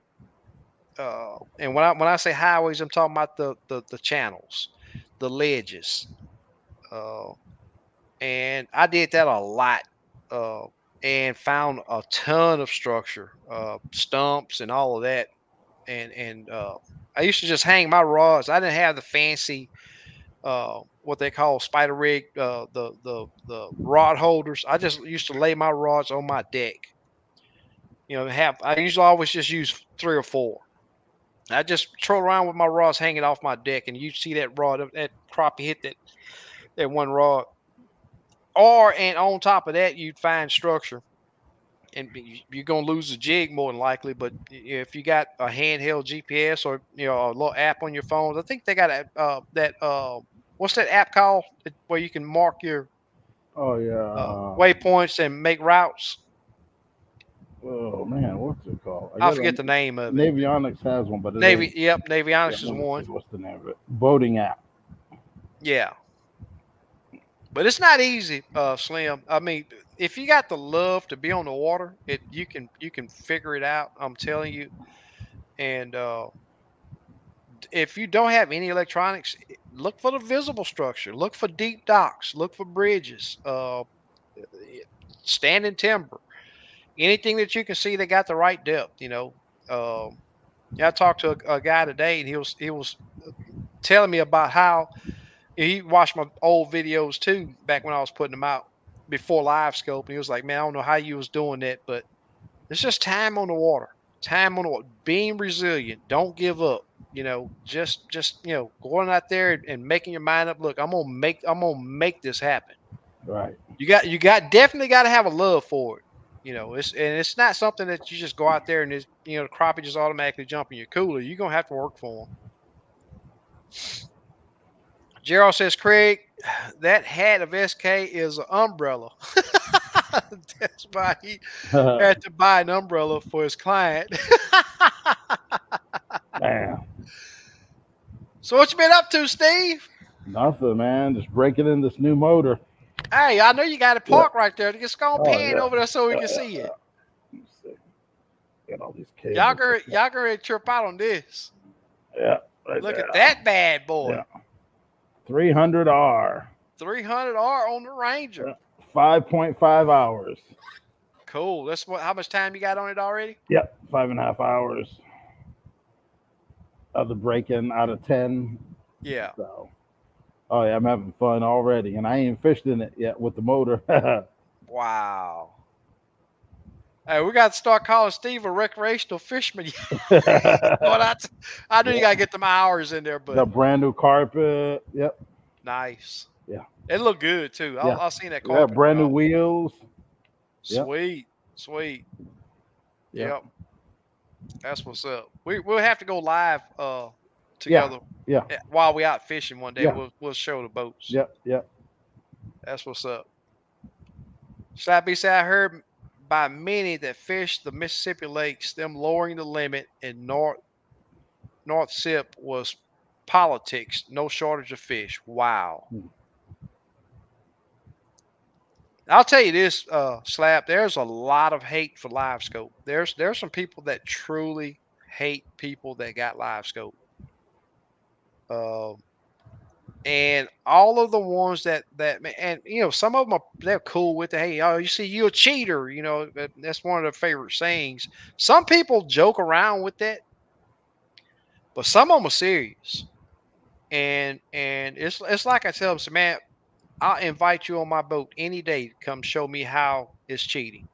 and when I say highways, I'm talking about the channels, the ledges. Uh, and I did that a lot, uh, and found a ton of structure, stumps, and all of that. And I used to just hang my rods. I didn't have the fancy, what they call spider rig, the rod holders. I just used to lay my rods on my deck. Have I usually always just use 3 or 4. I just troll around with my rods hanging off my deck, and you see that rod, that crappie hit that one rod. And on top of that, you'd find structure, and you're gonna lose the jig more than likely. But if you got a handheld GPS or a little app on your phone, I think they got what's that app called where you can mark your Oh yeah. waypoints and make routes. Oh man, what's it called? I I got forget a the name of it. Navionics has one, but it Navy, ain't. yep, Yeah, Navionics is let me see one. what's the name of it. Boating app. Yeah, but it's not easy, Slim. I mean, if you got the love to be on the water, you can figure it out. I'm telling you. And if you don't have any electronics, look for the visible structure. Look for deep docks. Look for bridges. Standing timber. Anything that you can see that got the right depth. Yeah, I talked to a guy today, and he was telling me about how he watched my old videos too back when I was putting them out. before LiveScope, and he was like, "Man, I don't know how you was doing that, but it's just time on the water. Time on the water. Being resilient. Don't give up. Just going out there and making your mind up. Look, I'm gonna make this happen. Right. You got definitely got to have a love for it. It's not something that you just go out there and the crappie just automatically jump in your cooler. You're gonna have to work for them. Gerald says, Craig, that hat of SK is an umbrella. That's why he had to buy an umbrella for his client. Man, So what you been up to, Steve? nothing, man. Just breaking in this new motor. Hey, I know you got it Yep. parked right there. Just go on Oh pan yeah. over there so we Yeah, can yeah, see yeah. it. Let me see. Get all these Y'all cables gonna hooked up. y'all gonna trip out on this. Yeah, right Look there. at that bad Yeah. boy. 300R. 300R on the Ranger. Yeah. 5.5 hours. Cool. That's how much time you got on it already? Yep, 5.5 hours of the break-in out of 10. Yeah. So, oh yeah, I'm having fun already, and I ain't fished in it yet with the motor. Wow. Hey, we got to start calling Steve a recreational fisherman. But I know you Yep. gotta get them hours in there, but Got brand new carpet. Yep. nice. Yeah. It looked good too. Yeah. I seen that Yeah. carpet Brand new drop. wheels. Yep. Sweet, sweet. Yep. Yep, that's what's up. We'll have to go live Yeah. together Yeah. while we out fishing one day. Yeah. We'll show the boats. Yep. Yep. That's what's up. Slappy said I heard by many that fish the Mississippi lakes, them lowering the limit in North Sip was politics. No shortage of fish. Wow. Hmm. I'll tell you this, Slap. There's a lot of hate for LiveScope. There's some people that truly hate people that got LiveScope. Uh, and all of the ones and some of them they're cool with it. Hey, oh, you see, you're a cheater. That's one of their favorite sayings. Some people joke around with that, but some of them are serious. And it's like I tell them, so, man, I'll invite you on my boat any day to come show me how it's cheating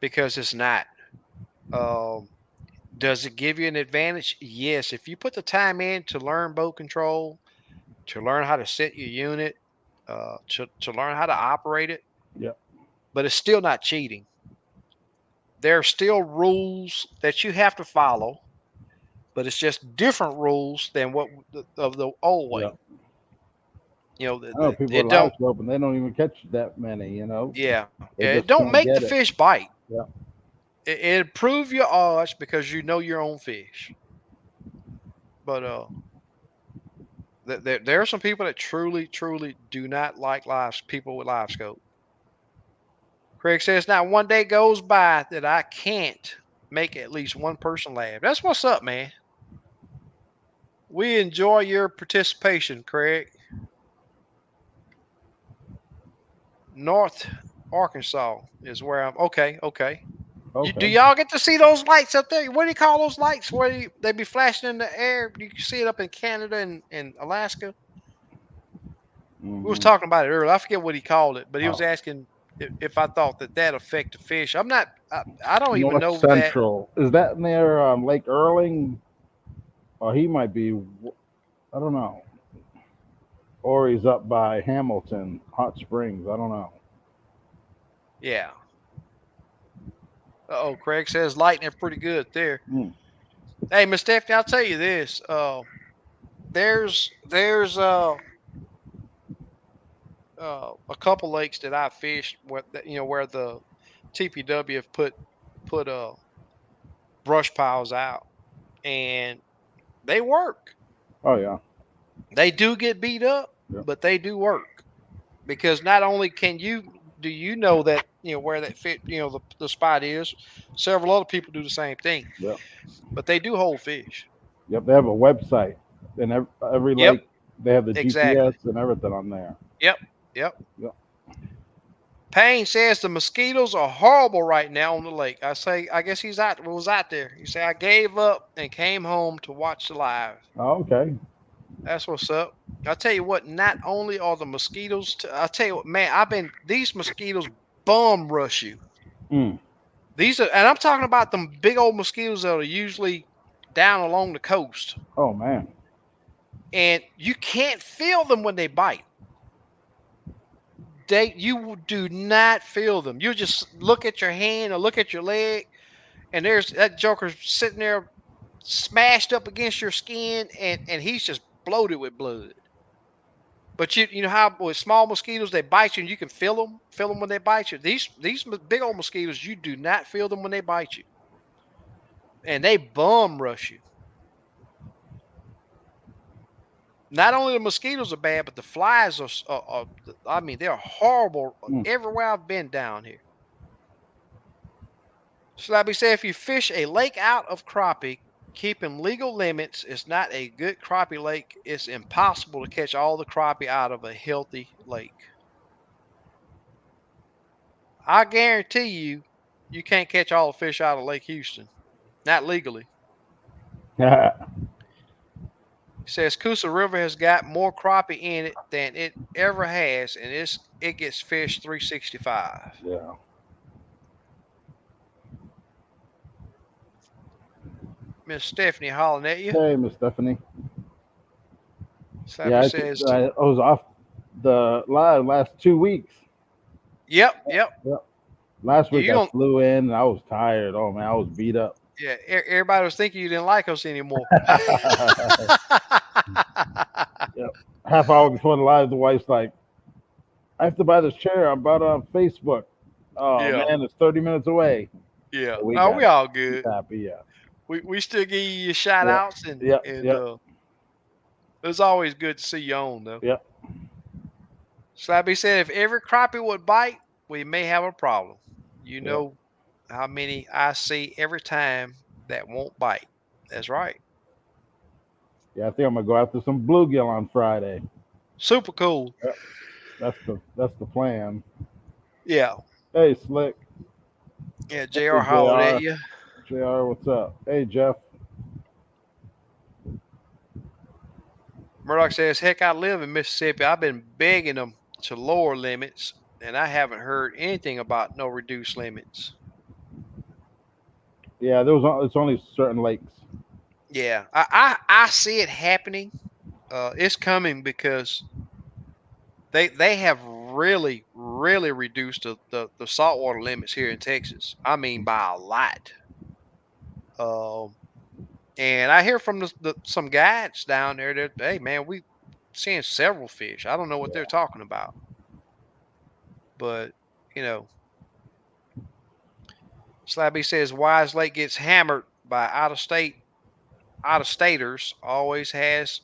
because it's not. Um, does it give you an advantage? Yes. If you put the time in to learn boat control, to learn how to set your unit, to learn how to operate it, Yep. but it's still not cheating. There are still rules that you have to follow, but it's just different rules than of the old way. Yep. I know people It with live don't. scope and they don't even catch that many. Yeah, They yeah. It just don't can't make the get it. fish bite. Yep. It improve your odds because you know your own fish. But there are some people that truly, truly do not like people with live scope. Craig says, "Not one day goes by that I can't make at least one person laugh." That's what's up, man. We enjoy your participation, Craig. North Arkansas is where I'm. Okay, okay. Do Okay. y'all get to see those lights up there? What do you call those lights? Where they be flashing in the air? You can see it up in Canada and Alaska. We was Hmm. talking about it earlier. I forget what he called it, but he was Oh. asking if I thought that affected fish. I'm not. I don't even North know that. Central. Is that near Lake Erling? Or he might be. I don't know. Or he's up by Hamilton, Hot Springs. I don't know. Yeah. Oh, Craig says lightning pretty good there. Hmm. Hey, Miss Stephanie, I'll tell you this. There's a couple lakes that I fished where the TPW have put brush piles out, and they work. Oh yeah. They do get beat up, Yep. but they do work because not only do you know that where that fit the spot is, several other people do the same thing, Yep. but they do hold fish. Yep. They have a website, and every Yep, lake they have the GPS exactly. and everything on there. Yep, yep. Yep. Payne says the mosquitoes are horrible right now on the lake. I guess was out there. He said I gave up and came home to watch the live. Oh, okay. That's what's up. I tell you what, not only are the mosquitoes, I tell you what, man, these mosquitoes bum rush you. Mm. These are, and I'm talking about them big old mosquitoes that are usually down along the coast, Oh man. and you can't feel them when they bite. You do not feel them. You just look at your hand or look at your leg, and there's that joker sitting there smashed up against your skin, and he's just bloated with blood. But you know how with small mosquitoes they bite you and you can feel them when they bite you. Big old mosquitoes, you do not feel them when they bite you, and they bum rush you. Not only the mosquitoes are bad, but the flies I mean, they're horrible Mm. everywhere I've been down here. So like we say, if you fish a lake out of crappie, keeping legal limits is not a good crappie lake. It's impossible to catch all the crappie out of a healthy lake. I guarantee you, you can't catch all the fish out of Lake Houston, not legally. Yeah. It says Coosa River has got more crappie in it than it ever has, and it gets fished 365. Yeah. Miss Stephanie hollering at you. Hey, Miss Stephanie. Yeah, Slappy says, I was off the live last 2 weeks. "Yep, yep. Yep. Last week You I don't. flew in and I was tired. Oh man, I was beat up. Yeah, everybody was thinking you didn't like us anymore." Yep. Half hour before the live, the wife's like, "I have to buy this chair. I bought it on Facebook. Oh Yeah, man, it's 30 minutes away. yeah. We Oh, got we it. all She's good. happy. Yeah. We still give you your shout Yep. outs, Yep. and Yep. it's always good to see you on though. Yep. Slappy said, if every crappie would bite, we may have a problem. You Yep. know how many I see every time that won't bite. That's right. Yeah. I think I'm gonna go after some bluegill on Friday. Super cool. Yep. That's the plan. Yeah. Hey, Slick. Yeah. Hey, JR hollered at Jr. you. Jr. What's up? Hey, Jeff. Murdoch says, heck, I live in Mississippi. I've been begging them to lower limits, and I haven't heard anything about no reduced limits. Yeah, it's only certain lakes. Yeah. I see it happening. It's coming because they have really reduced the saltwater limits here in Texas. I mean by a lot. Um, and I hear from some guides down there that hey man, we seeing several fish. I don't know what they're Yeah. talking about, but you know, Slabby says Wise Lake gets hammered by out of staters. Always has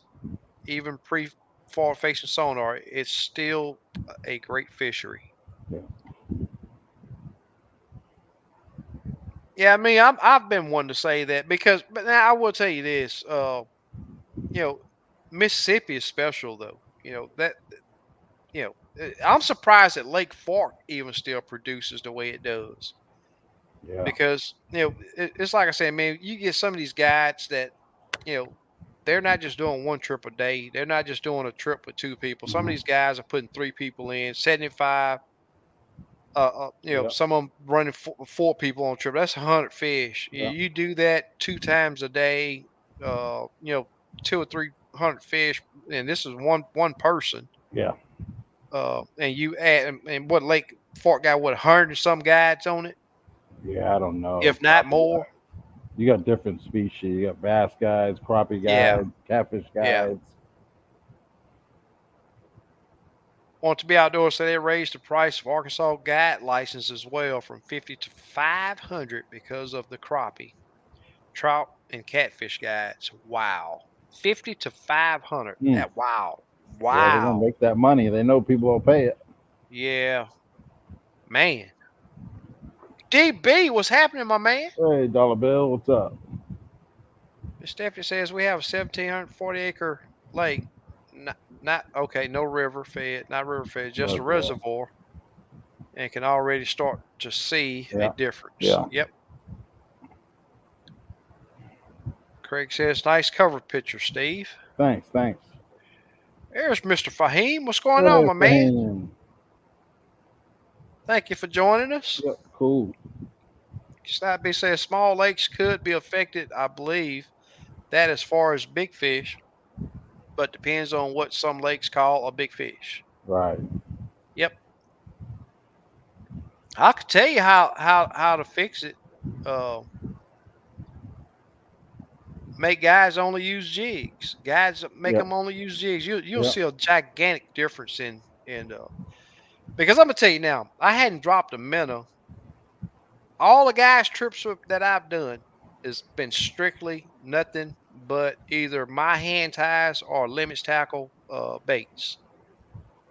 even pre forward facing sonar. It's still a great fishery. Yeah. Yeah, I mean, I've been one to say that because, but now I will tell you this. You know, Mississippi is special though. I'm surprised that Lake Fork even still produces the way it does Yeah. because it's like I said, man. You get some of these guides that you know they're not just doing one trip a day. They're not just doing a trip with two people. Some of Hmm. these guys are putting three people in, 75. Yeah. Some of them running four people on a trip. That's 100 fish. Yeah. You do that two times a day. Uh, you know, 2 or 300 fish, and this is one person. Yeah. And you add and what Lake Fork got what 100 and some guides on it, Yeah. I don't know. if not Probably. more. You got different species. You got bass guides, crappie Yeah, guides, catfish yeah. guides. Want to be outdoors, so they raised the price of Arkansas guide license as well from 50 to 500 because of the crappie, trout, and catfish guides. Wow. 50 to 500. Mm. That wow. Yeah, they're gonna Wow. make that money. They know people will pay it. Yeah. Man. DB, what's happening, my man? Hey, Dollar Bill, what's up? Miss Stephanie says we have a 1,740-acre lake. Not okay, no river fed, not river fed, just a Reservoir. reservoir, and can already start to see a Yeah. difference. Yeah. Yep. Craig says, nice cover picture, Steve. Thanks. Thanks. There's Mr. Fahim. What's going on, Hey, my man? Fahim. Thank you for joining us. Yep, cool. Snapby says small lakes could be affected, I believe, that as far as big fish, but depends on what some lakes call a big fish. Right. Yep. I could tell you how to fix it. Uh, make guys only use jigs. Guys that make Yep. them only use jigs. You'll Yep. see a gigantic difference in because I'm gonna tell you now. I hadn't dropped a minnow. All the guys trips that I've done has been strictly nothing but either my hand ties or limits tackle baits.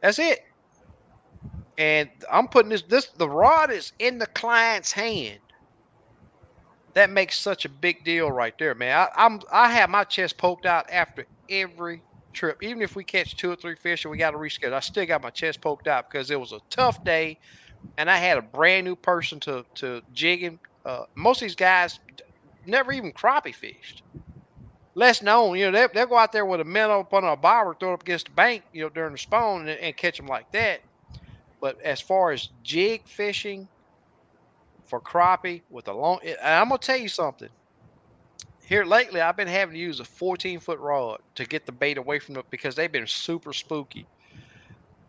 That's it. And I'm putting this the rod is in the client's hand. That makes such a big deal right there, man. I have my chest poked out after every trip. Even if we catch 2 or 3 fish and we got to reschedule, I still got my chest poked out because it was a tough day and I had a brand new person to jig him. Most of these guys never even crappie fished. Less known, they'll go out there with a minnow up on a bobber, throw it up against the bank, during the spawn and catch them like that. But as far as jig fishing for crappie with a long, and I'm gonna tell you something. Here lately, I've been having to use a 14-foot rod to get the bait away from them because they've been super spooky.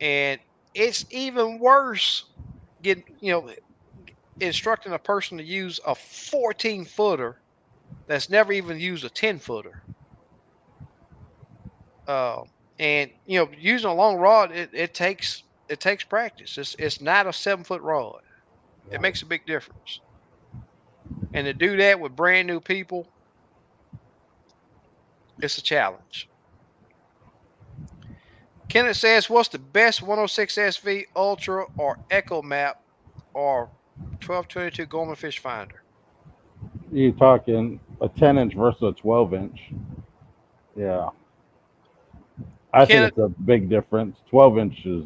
And it's even worse getting, instructing a person to use a 14-footer that's never even used a 10-footer. Uh, and using a long rod, it takes practice. It's not a 7-foot rod. It Right. makes a big difference. And to do that with brand new people, it's a challenge. Kenneth says, "What's the best 106 SV Ultra or Echo Map or 1222 Gorman Fish Finder?" You talking a 10-inch versus a 12-inch? Yeah. I think Kenneth, it's a big difference. 12-inch is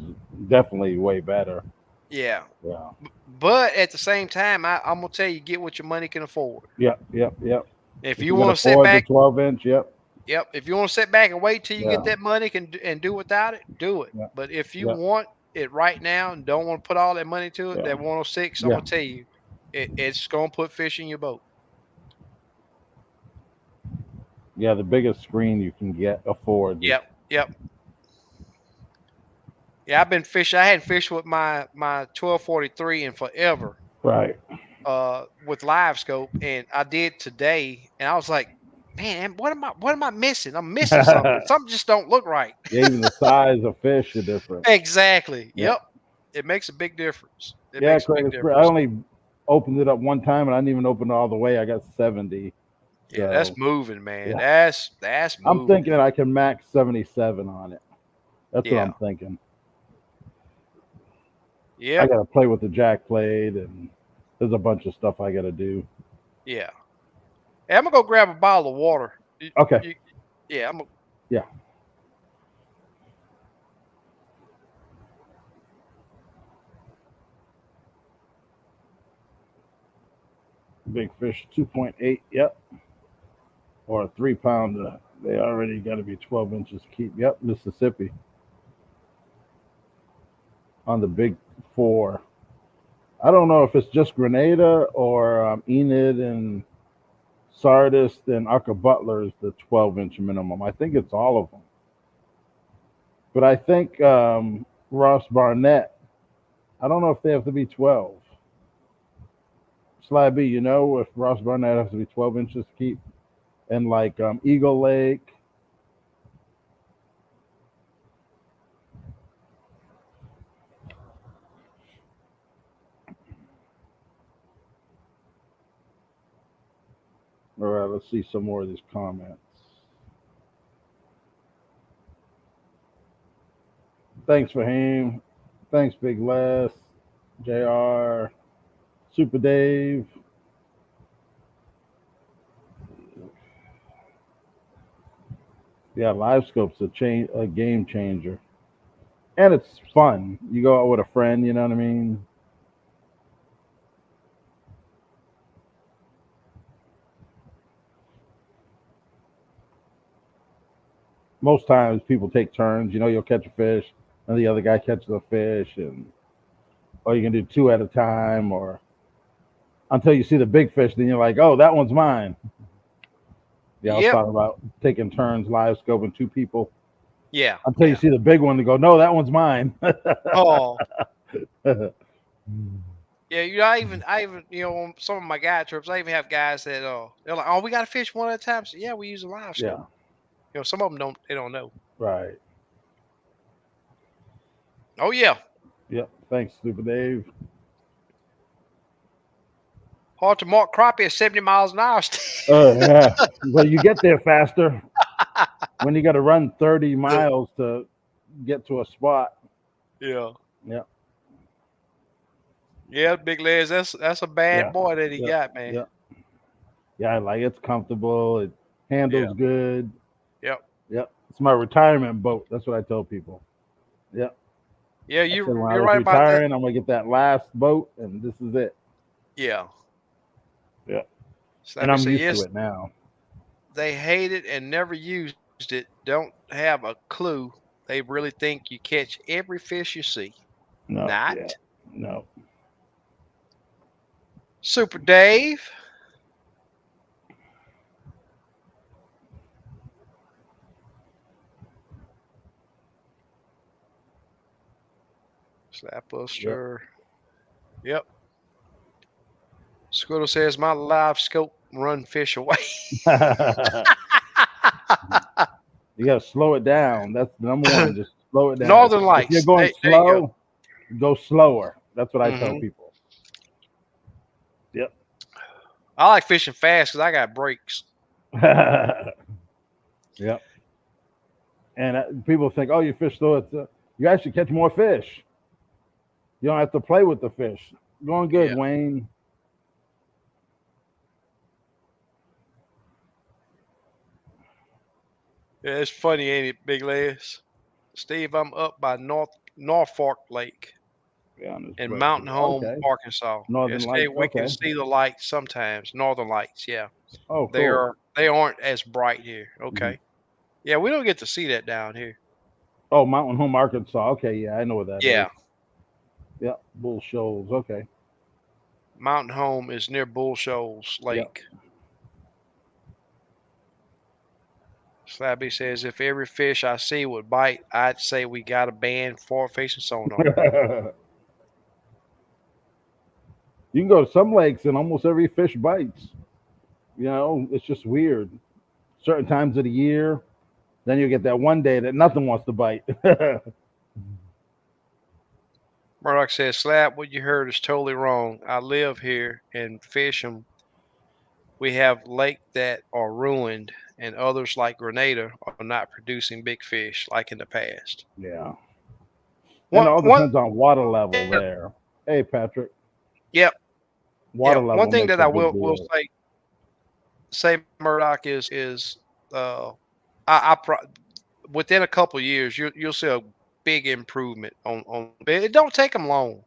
definitely way better. yeah, Yeah. but at the same time, I'm gonna tell you, get what your money can afford. Yep. Yep. Yep. If If you you can want to sit afford the back, 12-inch, yep. yep. If you want to sit back and wait till you get Yeah. that money and do without it, do it. Yep. But if you Yep. want it right now and don't want to put all that money to it, Yeah. that 106, I'm Yeah. gonna tell you, it's gonna put fish in your boat. Yeah. The biggest screen you can get afford is Yep, yep. Yeah, I've been fishing. I hadn't fished with my 1243 in forever, right. with LiveScope, and I did today, and I was like, man, what am I missing? I'm missing something. Yeah. Something just don't look right. Even the size of fish are different. Exactly. Yeah. Yep. It makes a big difference. It Yeah, makes a Craig, big it's great. I difference. only opened it up one time and I didn't even open it all the way. I got 70. Yeah, that's So, moving, man. yeah. That's I'm moving. thinking I can max 77 on it. That's what Yeah. I'm thinking. I Yep. got to play with the jack plate and there's a bunch of stuff I got to do. Yeah. Hey, I'm gonna go grab a bottle of water. Okay. You, yeah, I'm gonna Yeah. Big fish 2.8. Yep. Or a 3 pounder. They already got to be 12 inches to keep. Yep. Mississippi on the big four. I don't know if it's just Grenada or Enid and Sardis, then Aka Butler is the 12-inch minimum. I think it's all of them. But I think Ross Barnett, I don't know if they have to be 12. Sly B, if Ross Barnett has to be 12 inches to keep? And like Eagle Lake. All right, let's see some more of these comments. Thanks, Fahim. Thanks, Big Les, JR, Super Dave. Yeah, LiveScope's a game changer. And it's fun. You go out with a friend, you know what I mean? most times people take turns. You know, you'll catch a fish, and the other guy catches a fish, and or you can do two at a time, or until you see the big fish, then you're like, oh, that one's mine. Yeah, I was Yep. talking about taking turns, live scoping two people Yeah. until you Yeah. see the big one to go, no, that one's mine. Oh. Yeah, I even on some of my guide trips, I even have guys that they're like, "Oh, we got to fish one at a time." So yeah, we use a live Yeah, scope. Some of them don't know. right. Oh yeah, Yep. Thanks, Stupid Dave. hard to mark crappie at 70 miles an hour. Yeah. Well, you get there faster when you got to run 30 miles to get to a spot. Yeah, Yeah. yeah, big legs. That's a bad Yeah. boy that he Yeah. got, man. Yeah. Yeah. Like it's comfortable. It Yeah, handles good. yep, Yep. It's my retirement boat. That's what I tell people. Yep. yeah. I said when I You're was right about that. retiring, I'm gonna get that last boat, and this is it. Yeah. Yeah. So And let me I'm say used to yes. it now. They hate it and never used it. Don't have a clue. They really think you catch every fish you see. No. Not. Yeah. No. Super Dave. Yep. Slapbuster. Yep. Squirtle says my live scope run fish away. You gotta slow it down. That's the number one. Just slow it down. Northern If you're Lights. going There you go. slow, go slower. That's what I tell Hmm. people. Yep. I like fishing fast because I got brakes. Yep. And people think, oh, you fish slow. You actually catch more fish. You don't have to play with the fish. Going good, Yeah. Wayne. Yeah, it's funny, ain't it, Big Les? Steve, I'm up by Norfolk Lake Yeah, on this in breakfast. Mountain Home, Okay. Arkansas. Northern Yes, hey, Lights. we can Okay. see the lights sometimes. Northern Lights, yeah. Oh, cool. They aren't as bright here. Hmm. Okay. Yeah, we don't get to see that down here. Oh, Mountain Home, Arkansas. Okay, yeah, I know what that is. Yeah. Yep, Bull Shoals. Okay. Mountain Home is near Bull Shoals Yep. Lake. Slabby says if every fish I see would bite, I'd say we got a ban for fishing sonar. You can go to some lakes and almost every fish bites. You know, it's just weird. Certain times of the year, then you get that one day that nothing wants to bite. Murdoch says, Slab, what you heard is totally wrong. I live here and fish 'em. We have lake that are ruined, and others like Grenada are not producing big fish like in the past. Yeah. And One, it all one, depends on water level there. Hey, Patrick, yep, water yep. One level thing makes that a I big will deal. say Murdoch is uh, I within a couple years you'll see a big improvement on. It don't take them long.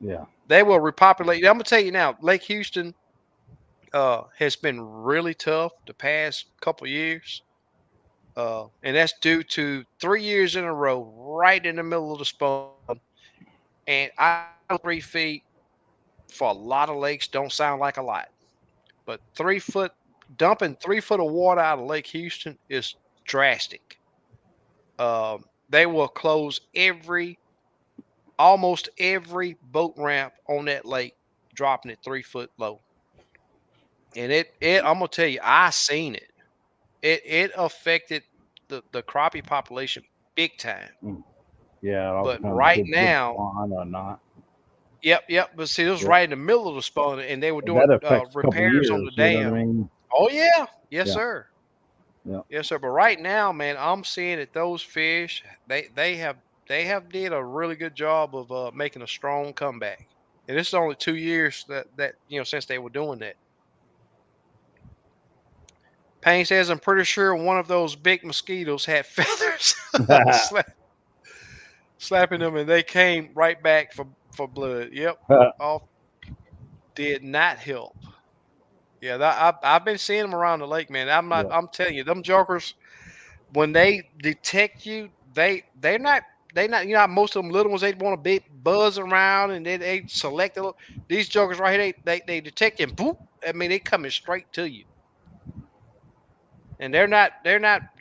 Yeah. They will repopulate. I'm gonna tell you now, Lake Houston has been really tough the past couple years. And that's due to 3 years in a row, right in the middle of the spawn. And 3 feet for a lot of lakes don't sound like a lot, but 3 foot dumping 3 foot of water out of Lake Houston is drastic. They will close almost every boat ramp on that lake, dropping it 3 foot low. And I'm gonna tell you, I seen it. It affected the crappie population big time. Mm. Yeah, it all But depends. right Good now, spawn or not. yep, yep. But see, it was Yep. right in the middle of the spawn, and they were And that doing affects a couple repairs on the years. You know what I dam. mean? Oh yeah, yes Yeah. sir, Yeah. yes sir. But right now, man, I'm seeing that those fish they have did a really good job of making a strong comeback. And this is only 2 years that since they were doing that. Payne says, I'm pretty sure one of those big mosquitoes had feathers. Slap, slapping them, and they came right back for blood. Yep, all did not help. Yeah, I've been seeing them around the lake, man. Yeah. I'm telling you, them jokers. when they detect you, they're not you know how most of them little ones they want to be buzz around and they select a little, these jokers right here they detect and boop. I mean they coming straight to you. And they're not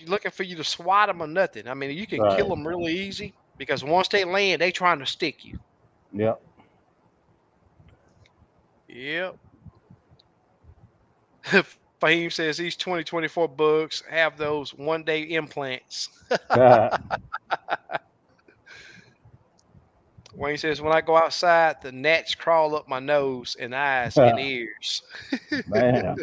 looking for you to swat them or nothing. I mean you can kill Right. them really easy because once they land, they trying to stick you. Yep. Yep. Fahim says these 2024 bugs have those 1 day implants. Wayne says, when I go outside, the gnats crawl up my nose and eyes and ears. Man.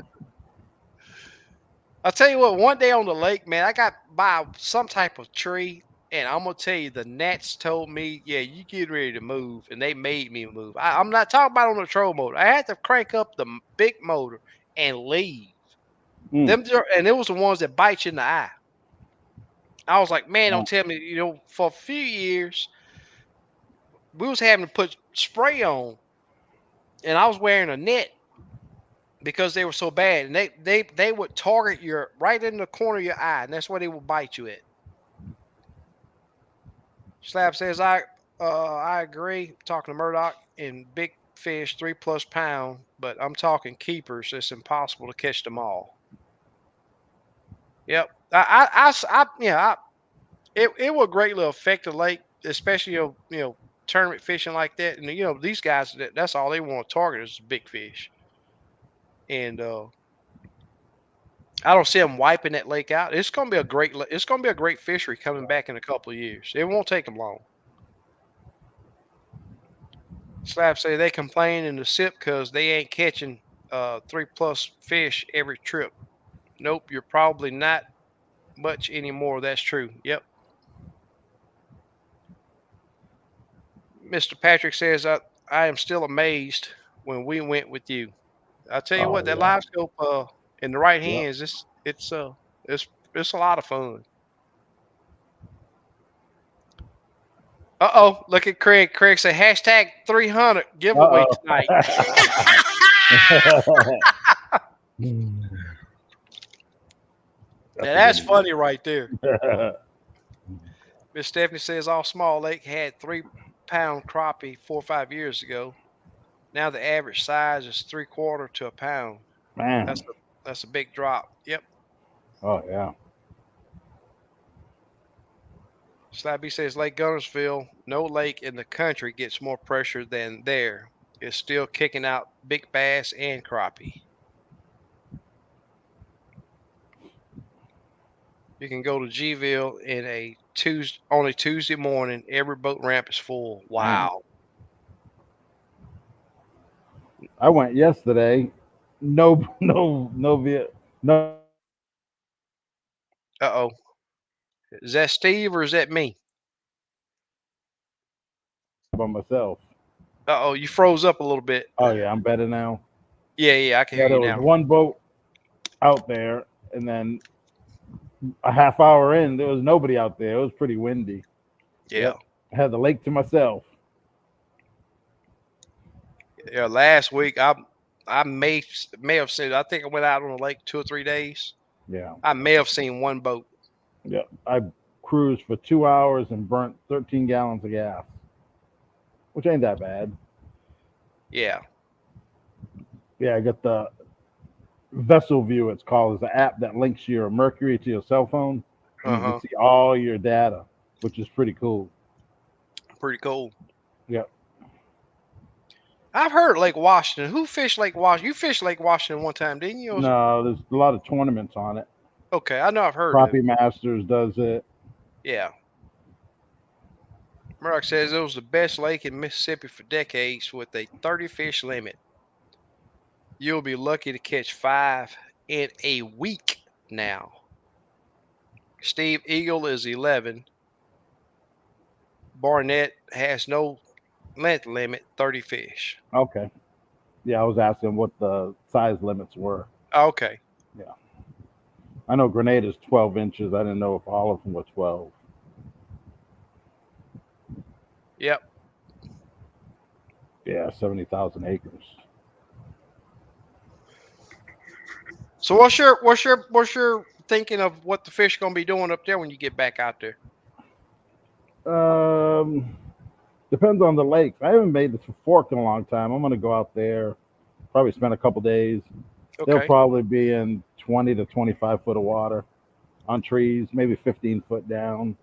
I'll tell you what, one day on the lake, man, I got by some type of tree, and I'm gonna tell you, the gnats told me, "Yeah, you get ready to move," and they made me move. I'm not talking about on the troll motor. I had to crank up the big motor and leave Mm. and it was the ones that bite you in the eye. I was like, man, Man. don't tell me, for a few years we was having to put spray on, and I was wearing a net because they were so bad, and they would target your right in the corner of your eye, and that's where they would bite you at. Slab says I agree. Talking to Murdoch and big fish 3+ pound, but I'm talking keepers. It's impossible to catch them all. Yep. It will greatly affect the lake, especially tournament fishing like that. And these guys that's all they want to target is big fish. And I don't see them wiping that lake out. It's gonna be a great fishery coming back in a couple of years. It won't take them long. Slab say they complain in the SIP because they ain't catching 3+ fish every trip. Nope, you're probably not much anymore. That's true. Yep. Mr. Patrick says I am still amazed when we went with you. I tell you what, Oh that yeah. live scope in the right Yep. hands, it's it's a lot of fun. Uh-oh, look at Craig. Craig said hashtag 300 giveaway Uh tonight. oh. Now That's a that's good funny right there. one. Miss Stephanie says all small lake had 3 pound crappie 4 or 5 years ago. Now the average size is 3/4 to a pound. That's Man. a that's a big drop. Yep. Oh yeah. Slabby says Lake Gunnersville, no lake in the country gets more pressure than there. It's still kicking out big bass and crappie. You can go to Gville in a Tuesday on a Tuesday morning. Every boat ramp is full. Man. Wow. I went yesterday. No no Uh oh. Is that Steve or is that me? by myself. Uh oh. You froze up a little bit. Oh yeah, I'm better now. Yeah, yeah. I can hear Yeah, you there was now. one boat out there, and then a half hour in, there was nobody out there. It was pretty windy. Yeah. Yep, I had the lake to myself. Yeah. Last week I may have seen. I think I went out on the lake 2 or 3 days. Yeah, I may have seen one boat. yep. I cruised for 2 hours and burnt 13 gallons of gas, which ain't that bad. Yeah. Yeah, I got the Vessel View. It's called. It's an app that links your Mercury to your cell phone, and Uh you can huh. see all your data, which is pretty cool. Pretty cool. Yep. I've heard Lake Washington. Who fished Lake Washington? You fished Lake Washington one time, didn't you? No, there's a lot of tournaments on it. Okay, I know I've heard of Crappie it. Masters does it. Yeah. Murdoch says it was the best lake in Mississippi for decades with a 30 fish limit. You'll be lucky to catch 5 in a week now. Steve Eagle is 11. Barnett has no length limit, 30 fish. Okay. Yeah, I was asking what the size limits were. Okay. Yeah. I know Grenada's 12 inches. I didn't know if all of them were 12. Yep. Yeah, 70,000 acres. So what's your thinking of what the fish gonna be doing up there when you get back out there? Um, Depends on the lakes. I haven't made the Fork in a long time. I'm gonna go out there, probably spend a couple days. They'll Okay. probably be in 20 to 25 foot of water on trees, maybe 15 foot down.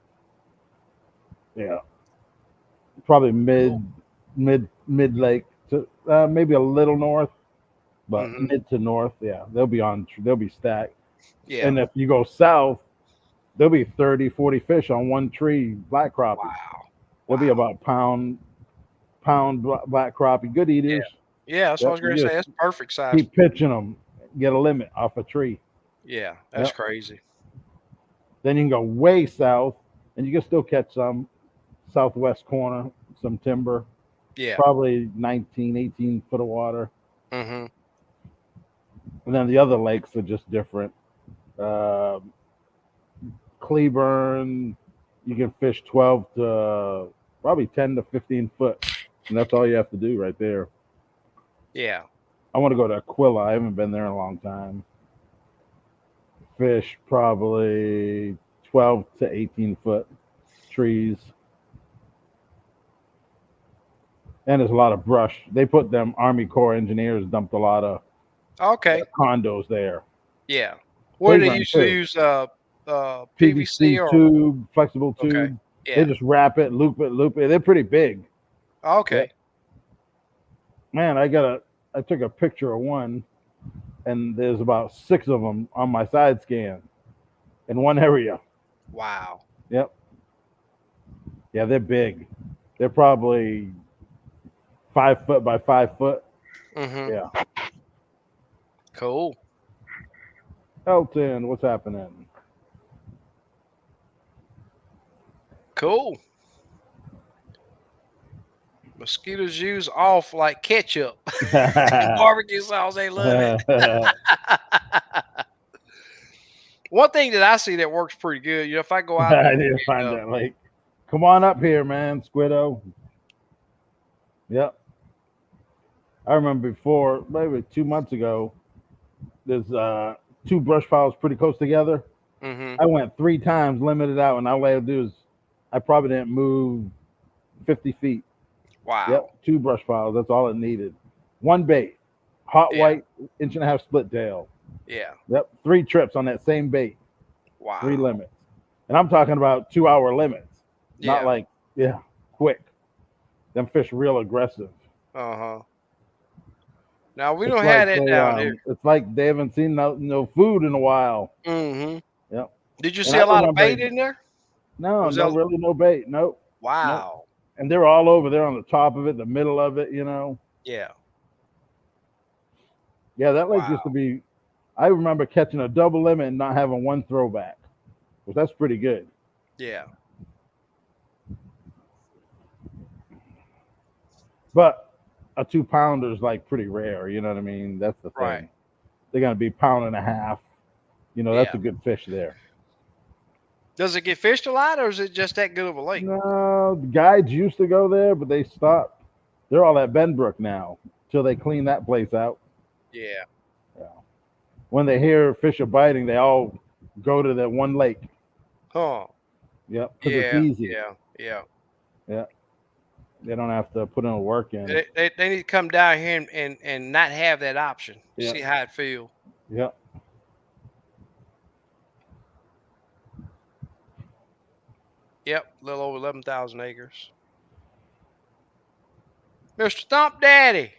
Yeah, probably Cool. mid lake to maybe a little north, but Hmm. mid to north. Yeah, they'll be stacked. Yeah. And if you go south, there'll be 30, 40 fish on one tree, black crappie. Wow. There'll be Wow. about pound black crappie, good Yeah. eaters. Yeah. That's what I Yep, was gonna you say. just That's perfect size. keep pitching them, get a limit off a tree. Yeah. That's Yep. crazy. Then you can go way south, and you can still catch some southwest corner, some timber, Yeah. probably 19, 18 foot of water. Hmm. And then the other lakes are just different. Uh, Cleburne, you can fish 12 to probably 10 to 15 foot, and that's all you have to do right there. Yeah. I want to go to Aquila. I haven't been there in a long time. Fish probably 12 to 18 foot trees, and there's a lot of brush. They put them Army Corps engineers dumped a lot of Okay. condos there. Yeah. What do they Cleburne usually too. use? PVC PVC or tube, flexible okay. tube. They Yeah. just wrap it, loop it. They're pretty big. Yep. Okay. Man, I took a picture of one, and there's about six of them on my side scan in one area. Wow. Yep. Yeah, they're big. They're probably 5 foot by 5 foot. Hmm. Yeah. Cool. Elton, what's happening? Cool. Mosquitoes use off like ketchup and I barbecue sauce. They love it. One thing that I see that works pretty good, if I go out there need to and find that lake. Come on up here, man, Squiddo. Yep. I remember before, maybe 2 months ago, there's two brush piles pretty close together. hmm. I went 3 times, limited out, and all I had to do is I probably didn't move 50 feet. Yep, Wow. two brush piles. That's all it needed. One bait, hot Yeah. white, inch and a half split tail. Yeah. Yep, three trips on that same bait, three Wow. limits. And I'm talking about 2 hour limits, not Yeah. like, yeah, quick. Them fish real aggressive. Uh-huh. Now we don't have that down here. It's like they haven't seen no food in a while. Hmm. Yep. Did you And see I a lot of remember, bait in there? no, Was that no bait. Nope. Nope. wow. And they're all over. They're on the top of it, the middle of it. Yeah. Yeah, that lake used to Wow. be. I remember catching a double limit and not having one throwback. Well, that's pretty good. Yeah. But a 2 pounder is like pretty rare. You know what I mean? That's the Right. thing. They're gonna be pound and a half. That's Yeah. a good fish there. Does it get fished a lot, or is it just that good of a lake? No, the guides used to go there, but they stopped. They're all at Benbrook now till they clean that place out. Yeah. Yeah. When they hear fish are biting, they all go to that one lake. Huh. Yep, because it's Yeah. easy. Yeah. Yeah. Yeah, they don't have to put in work in. They need to come down here and not have that option. Yeah, See how it feel. yeah. Yep. A little over 11,000 acres. Mr. Thump Daddy.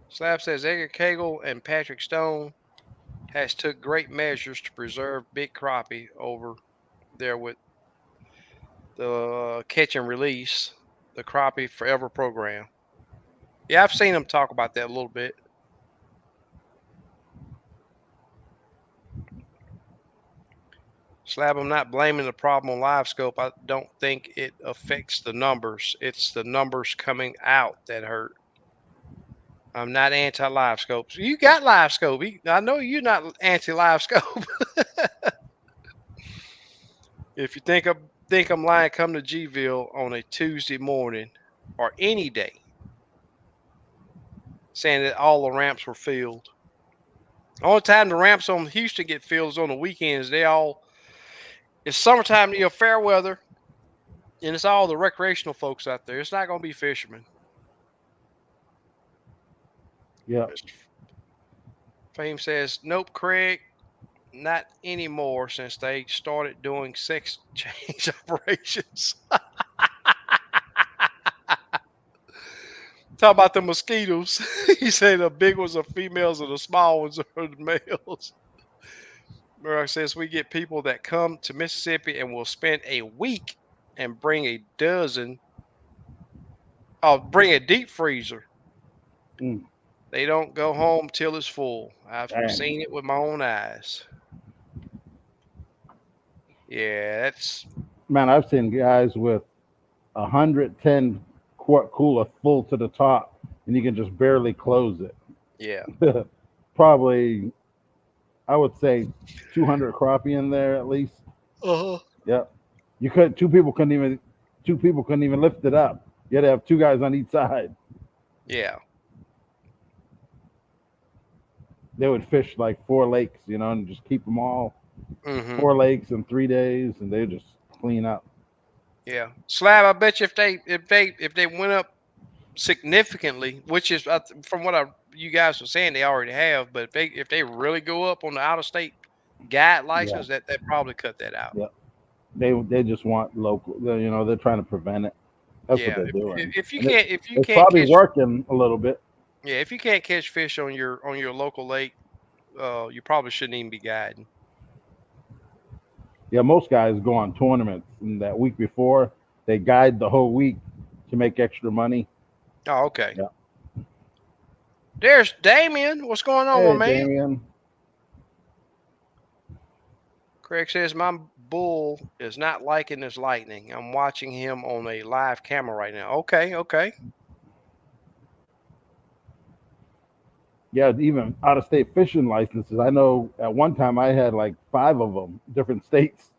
Slab says Edgar Cagle and Patrick Stone has took great measures to preserve big crappie over there with the catch and release, the crappie forever program. Yeah, I've seen them talk about that a little bit. Slab, I'm not blaming the problem on LiveScope. I don't think it affects the numbers. It's the numbers coming out that hurt. I'm not anti LiveScope. You got LiveScope. I know you're not anti LiveScope. If you think I'm lying, come to Gville on a Tuesday morning or any day, saying that all the ramps were filled. Only time the ramps on Houston get filled is on the weekends. It's summertime, fair weather, and it's all the recreational folks out there. It's not going to be fishermen. Yep. Mr. Fame says, nope, Craig, not anymore since they started doing sex change operations. Talk about the mosquitoes. He said the big ones are females and the small ones are the males. Murdoch says we get people that come to Mississippi and will spend a week and bring a deep freezer. Mm, They don't go home till it's full. I've dang. seen it with my own eyes. Yeah, that's Man, I've seen guys with 110 quart cooler full to the top, and you can just barely close yeah. it. Probably, I would say, 200 crappie in there at least. Uh-huh. Yep. You could two people couldn't even lift it up. You had to have two guys on each side. Yeah. They would fish like 4 lakes, and just keep them all Mhm. 4 lakes in 3 days, and they just clean up. Yeah. Slab, I bet you if they went up significantly, which is from what you guys were saying they already have, but if they really go up on the out of state guide Yeah, license, that probably cut that out. yeah. They just want local. They're trying to prevent it. That's what Yeah. they're If, doing, if you and it, can't if you it's can't probably catch working a little bit. yeah, if you can't catch fish on your local lake, you probably shouldn't even be guiding. Yeah, most guys go on tournaments, and that week before they guide the whole week to make extra money. Oh, okay. Yeah. There's Damien. What's going on, my Hey, man? Damien. Craig says my bull is not liking this lightning. I'm watching him on a live camera right now. Okay, okay. Yeah, even out of state fishing licenses. I know at one time I had like 5 of them, different states.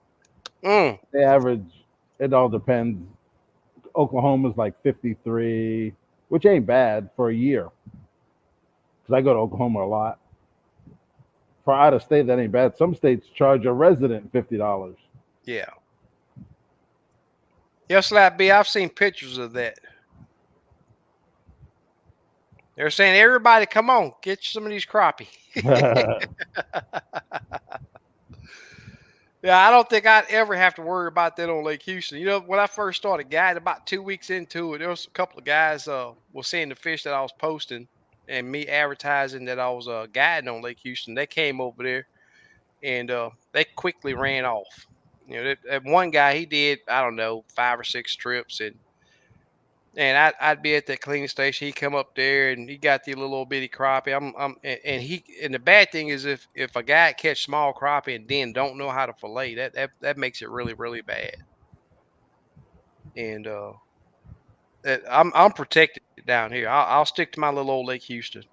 Mm, They average, it all depends. Oklahoma's like 53, which ain't bad for a year because I go to Oklahoma a lot. For out of state, that ain't bad. Some states charge a resident $50. yeah. Yes, Slap B. I've seen pictures of that. They're saying everybody, come on, get some of these crappie. Yeah, I don't think I'd ever have to worry about that on Lake Houston. When I first started guiding, about 2 weeks into it, there was a couple of guys was seeing the fish that I was posting and me advertising that I was guiding on Lake Houston. They came over there and they quickly ran off. That one guy, he did, I don't know, 5 or 6 trips, and I'd be at that cleaning station. He come up there and he got the little old bitty crappie. And the bad thing is if a guy catch small crappie and then don't know how to fillet, that makes it really really bad. And I'm protected down here. I'll stick to my little old Lake Houston.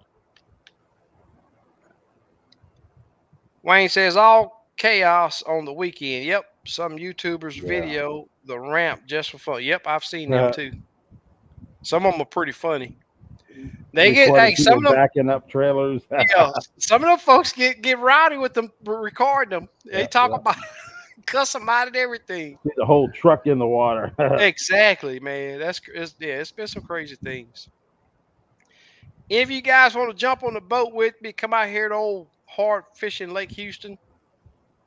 Wayne says all chaos on the weekend. Yep, some YouTubers Yeah. video the ramp just for fun. Yep, I've seen them too. Some of them are pretty funny. They get Recording hey, some people of them. backing up trailers. Yeah, some of them folks get rowdy with them recording them. They Yeah, talk yeah. about cuss them out and everything. See the whole truck in the water. Exactly, man. Yeah, it's been some crazy things. If you guys want to jump on the boat with me, come out here to old hard fishing Lake Houston.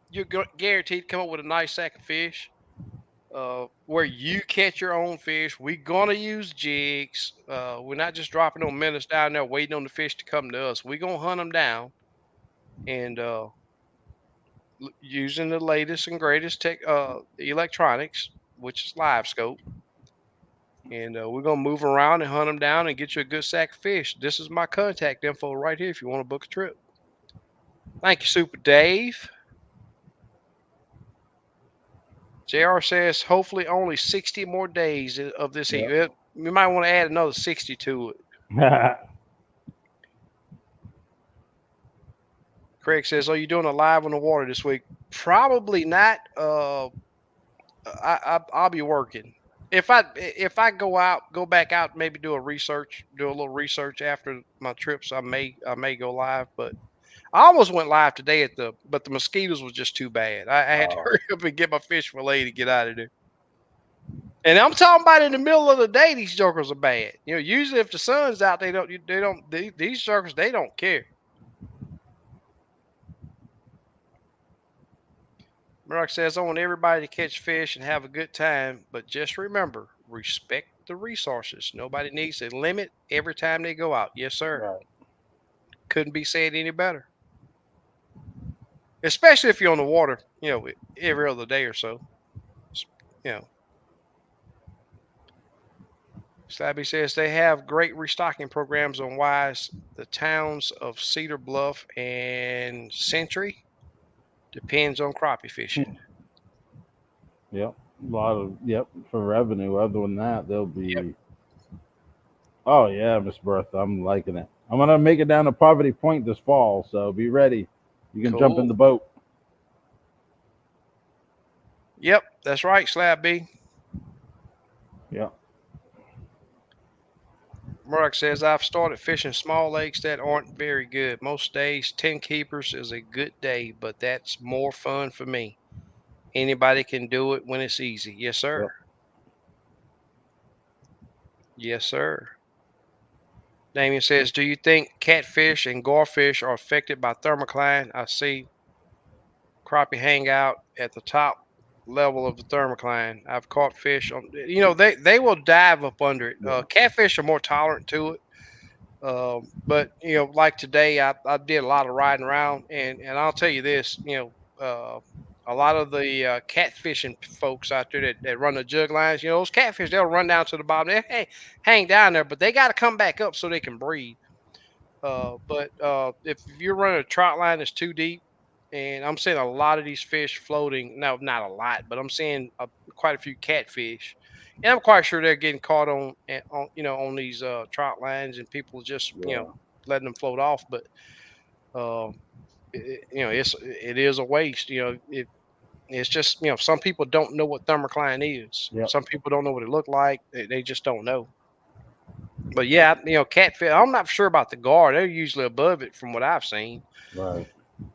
You're guaranteed to come up with a nice sack of fish. Where you catch your own fish. We're gonna use jigs. We're not just dropping no minnows down there waiting on the fish to come to us. We're gonna hunt them down and using the latest and greatest electronics, which is LiveScope, and we're gonna move around and hunt them down and get you a good sack of fish. This is my contact info right here if you want to book a trip. Thank you, Super Dave. JR says hopefully only 60 more days of this heat. Yeah. Well, you might want to add another 60 to it. Craig says, "Are you doing a live on the water this week?" Probably not. I'll be working. If I go back out, maybe do a little research after my trips. I may go live, but I almost went live today but the mosquitoes was just too bad. I had to Oh, hurry up and get my fish fillet to get out of there. And I'm talking about in the middle of the day, these jokers are bad. Usually if the sun's out, these jokers, they don't care. Murdoch says, I want everybody to catch fish and have a good time, but just remember, respect the resources. Nobody needs a limit every time they go out. Yes, sir. right. Couldn't be said any better. Especially if you're on the water, every other day or so. S- You know, Slabby says they have great restocking programs on Wise. The towns of Cedar Bluff and Century depends on crappie fishing. Yep. A lot of for revenue. Other than that, they'll Yep. be. Oh yeah, Miss Bertha, I'm liking it. I'm gonna make it down to Poverty Point this fall, so be ready. You can jump in Cool. the boat. Yep, that's right, Slab B. Yep. Murdoch says, I've started fishing small lakes that aren't very good. Most days, 10 keepers is a good day, but that's more fun for me. Anybody can do it when it's easy. Yes, sir. Yep. Yes, sir. Damien says, do you think catfish and gorefish are affected by thermocline? I see crappie hang out at the top level of the thermocline. I've caught fish on, they will dive up under it. Yeah. Catfish are more tolerant to it. But like today, I did a lot of riding around, and I'll tell you this, a lot of the catfishing folks out there that run the jug lines, those catfish, they'll run down to the bottom, hang down there, but they got to come back up so they can breathe. But if you're running a trout line that's too deep, and I'm seeing a lot of these fish floating. No, not a lot, but I'm seeing quite a few catfish, and I'm quite sure they're getting caught on these trout lines, and people just Yeah. letting them float off. But uh, it is a waste. It's just some people don't know what thermocline is. Yep. Some people don't know what it looked like. They just don't know. But yeah, catfish. I'm not sure about the guard. They're usually above it from what I've seen. Right.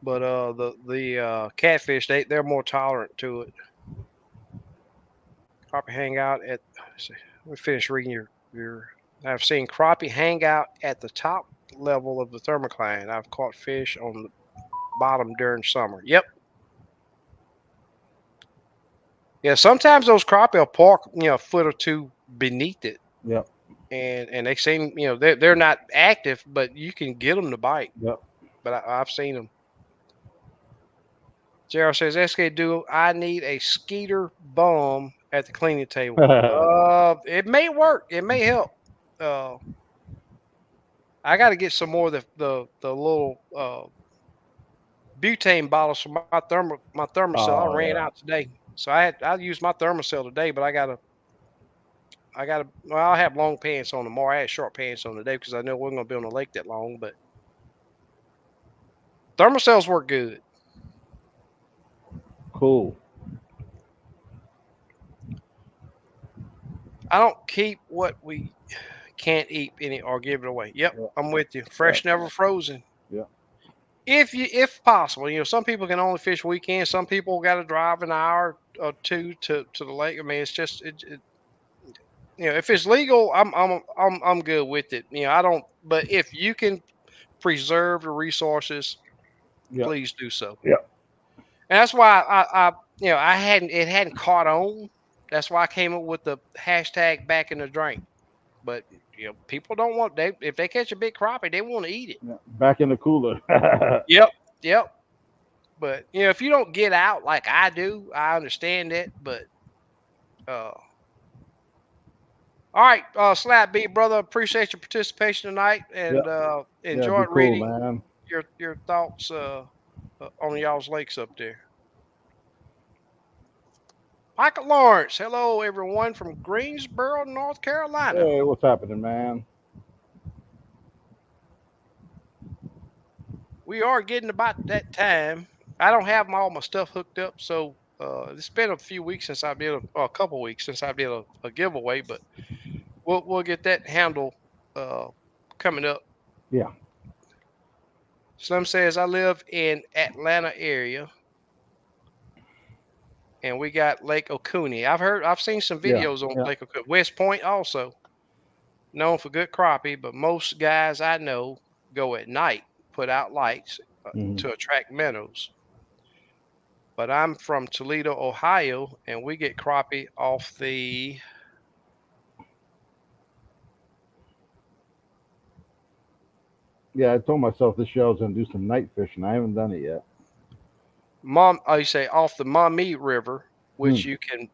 But the catfish, they're more tolerant to it. Crappie hang out at. Let's see, let me finish reading your. I've seen crappie hang out at the top level of the thermocline. I've caught fish on the bottom during summer. Yep. Yeah. Sometimes those crappie will park a foot or two beneath it, Yep. and they seem they're not active, but you can get them to bite. Yep. But I've seen them. JR says, SK Duo, I need a Skeeter bum at the cleaning table. It may work. It may help. Uh, I got to get some more of the little butane bottles for my thermocell. I Oh ran yeah. out today, so I used my thermocell today, but I gotta. Well, I have long pants on tomorrow. I had short pants on today because I know we're gonna be on the lake that long. But thermocells work good. Cool. I don't keep what we can't eat any or give it away. Yep, Yep. I'm with you. Yep. Fresh, never frozen. Yep. If possible, some people can only fish weekends. Some people got to drive an hour or two to the lake. I mean, it's just if it's legal, I'm good with it. I don't. But if you can preserve the resources, Yep. please do so. Yep. And that's why I hadn't caught on. That's why I came up with the hashtag back in the drink. But people don't want they if they catch a big crappie, they want to eat it. Yep. Back in the cooler. Yep, yep. But if you don't get out like I do, I understand that. But uh, all right, Slap B brother, appreciate your participation tonight, and Yep. Yeah. Be enjoyed cool, reading man. your thoughts on y'all's lakes up there. Michael Lawrence, hello everyone from Greensboro, North Carolina. Hey, what's happening, man? We are getting about that time. I don't have all my stuff hooked up, so it's been a few weeks since I did a couple weeks since I did a giveaway, but we'll get that handle uh, coming up. Yeah. Slim says I live in Atlanta area and we got Lake Oconee. I've seen some Yeah, videos on yeah. Lake Oconee. West Point also known for good crappie, but most guys I know go at night, put out lights Hmm. to attract minnows. But I'm from Toledo, Ohio, and we get crappie off the Yeah, I told myself this year I was gonna do some night fishing. I haven't done it yet. you say off the Maumee River, Hmm. which you can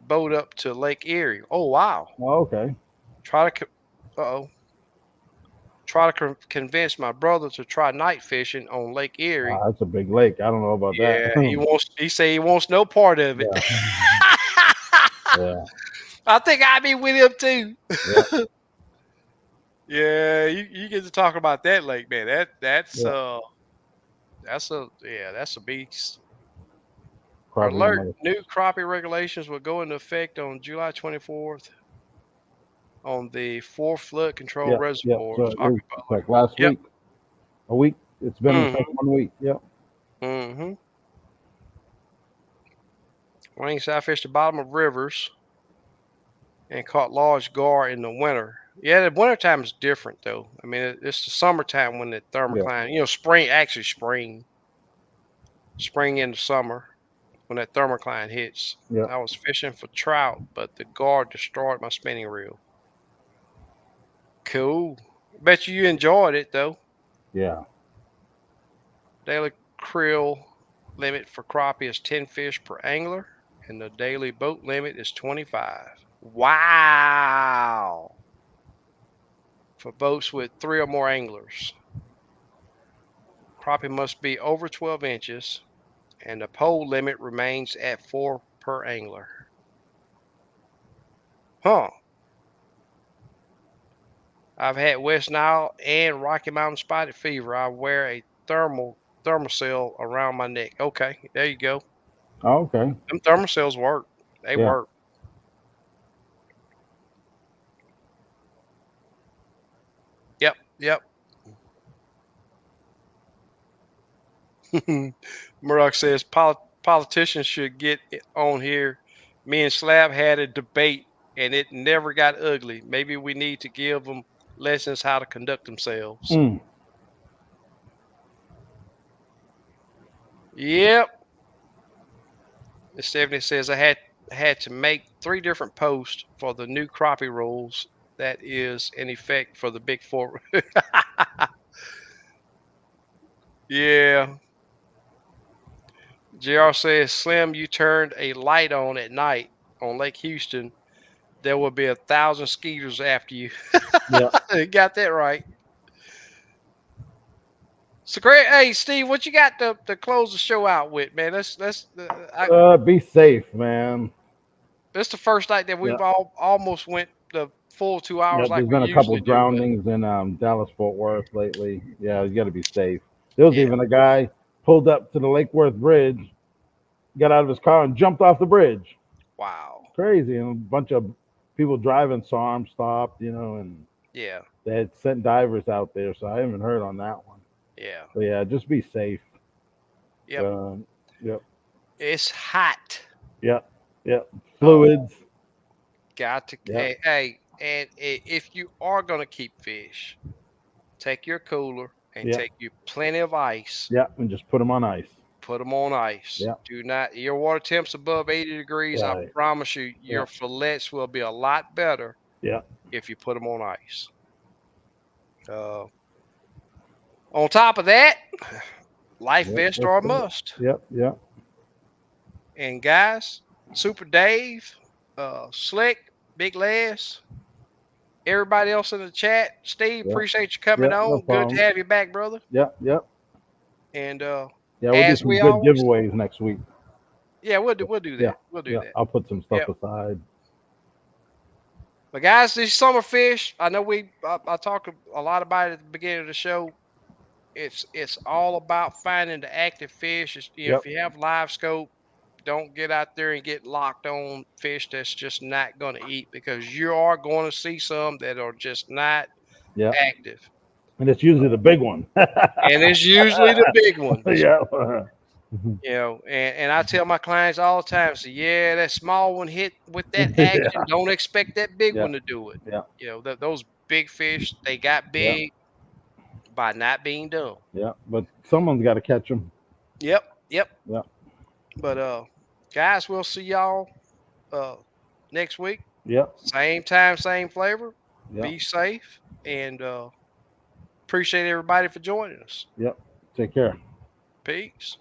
boat up to Lake Erie. Oh wow! Oh, okay. Try to oh try to convince my brother to try night fishing on Lake Erie. That's a big lake. I don't know about that. Yeah, he say he wants no part of it. Yeah, yeah, I think I be with him too. yeah, Yeah, you get to talk about that lake, man. yeah. That's a beast. Probably Alert: another. new crappie regulations will go into effect on July 24th on the 4 flood control Yeah, yeah. So reservoirs. it is Aqua like last Yep. week, a week. It's been in effect Mhm. 1 week. Yeah, Mhm. Wings I fished the bottom of rivers and caught large gar in the winter. Yeah, the wintertime is different though. I mean, it's the summertime when the yeah, thermocline, spring, actually spring into summer when that thermocline hits. yeah, I was fishing for trout, but the gar destroyed my spinning reel. Cool. Bet you enjoyed it though. yeah. Daily creel limit for crappie is 10 fish per angler, and the daily boat limit is 25. Wow. For boats with 3 or more anglers. Crappie must be over 12 inches, and the pole limit remains at 4 per angler. Huh. I've had West Nile and Rocky Mountain spotted fever. I wear a thermocell around my neck. Okay, there you go. Oh, okay. Them thermocells work. They Yeah, work. Yep, yep. Murdoch says politicians should get on here. Me and Slab had a debate and it never got ugly. Maybe we need to give them lessons how to conduct themselves. mm. Yep. And Stephanie says I had to make 3 different posts for the new crappie rules that is in effect for the big four. Yeah. JR says Slim, you turned a light on at night on Lake Houston. There will be 1,000 skeeters after you. Yeah. You got that right. So great. Hey, Steve, what you got to close the show out with, man? Be safe, man. This the first night that Yeah, we've all almost went the full two yeah. hours like There's we been a couple usually do. But drownings in Dallas Fort Worth lately. Yeah, you got to be safe. There was yeah, even a guy pulled up to the Lake Worth Bridge, got out of his car, and jumped off the bridge. wow. Crazy, and a bunch of people driving saw him, stopped, and Yeah, they had sent divers out there. So I haven't heard on that one. yeah, But yeah, just be safe. yep. Um, yep, It's hot. yep, yep. Oh, Fluids. got to. Yep, Hey, and if you are gonna keep fish, take your cooler and yep, take you plenty of ice. yep, and just put them on ice. Put them on ice. Yep, Do not. Your water temps above 80 degrees. I right. promise you, your Yep, fillets will be a lot better yep, if you put them on ice. Uh, on top of that, life yep. vests That's are a it. must. Yep, yep, And guys, Super Dave, Slick, Big Les, everybody else in the chat, Steve, yep, appreciate you coming yep. No on. Good to problem. have you back, brother. Yep, yep. And Yeah, we'll do as some we good always, giveaways next week. yeah, we'll do Yeah, that. We'll do yeah. that. I'll put some stuff Yep. aside. But guys, these summer fish, I know I talked a lot about it at the beginning of the show. It's all about finding the active fish. Yep, If you have LiveScope, don't get out there and get locked on fish that's just not going to eat because you are going to see some that are just not yep, active. And it's usually the big one. and it's usually the big ones. Yeah. And I tell my clients all the time, say, yeah, that small one hit with that action. Yeah. Don't expect that big Yeah. one to do it. Yeah. Those big fish, they got Yeah. big by not being done. Yeah. But someone's got to catch them. Yep, yep. Yeah. But guys, we'll see y'all uh next week. Yeah. Same time, same flavor. Yeah. Be safe and appreciate everybody for joining us. Yeah. Take care. Peace.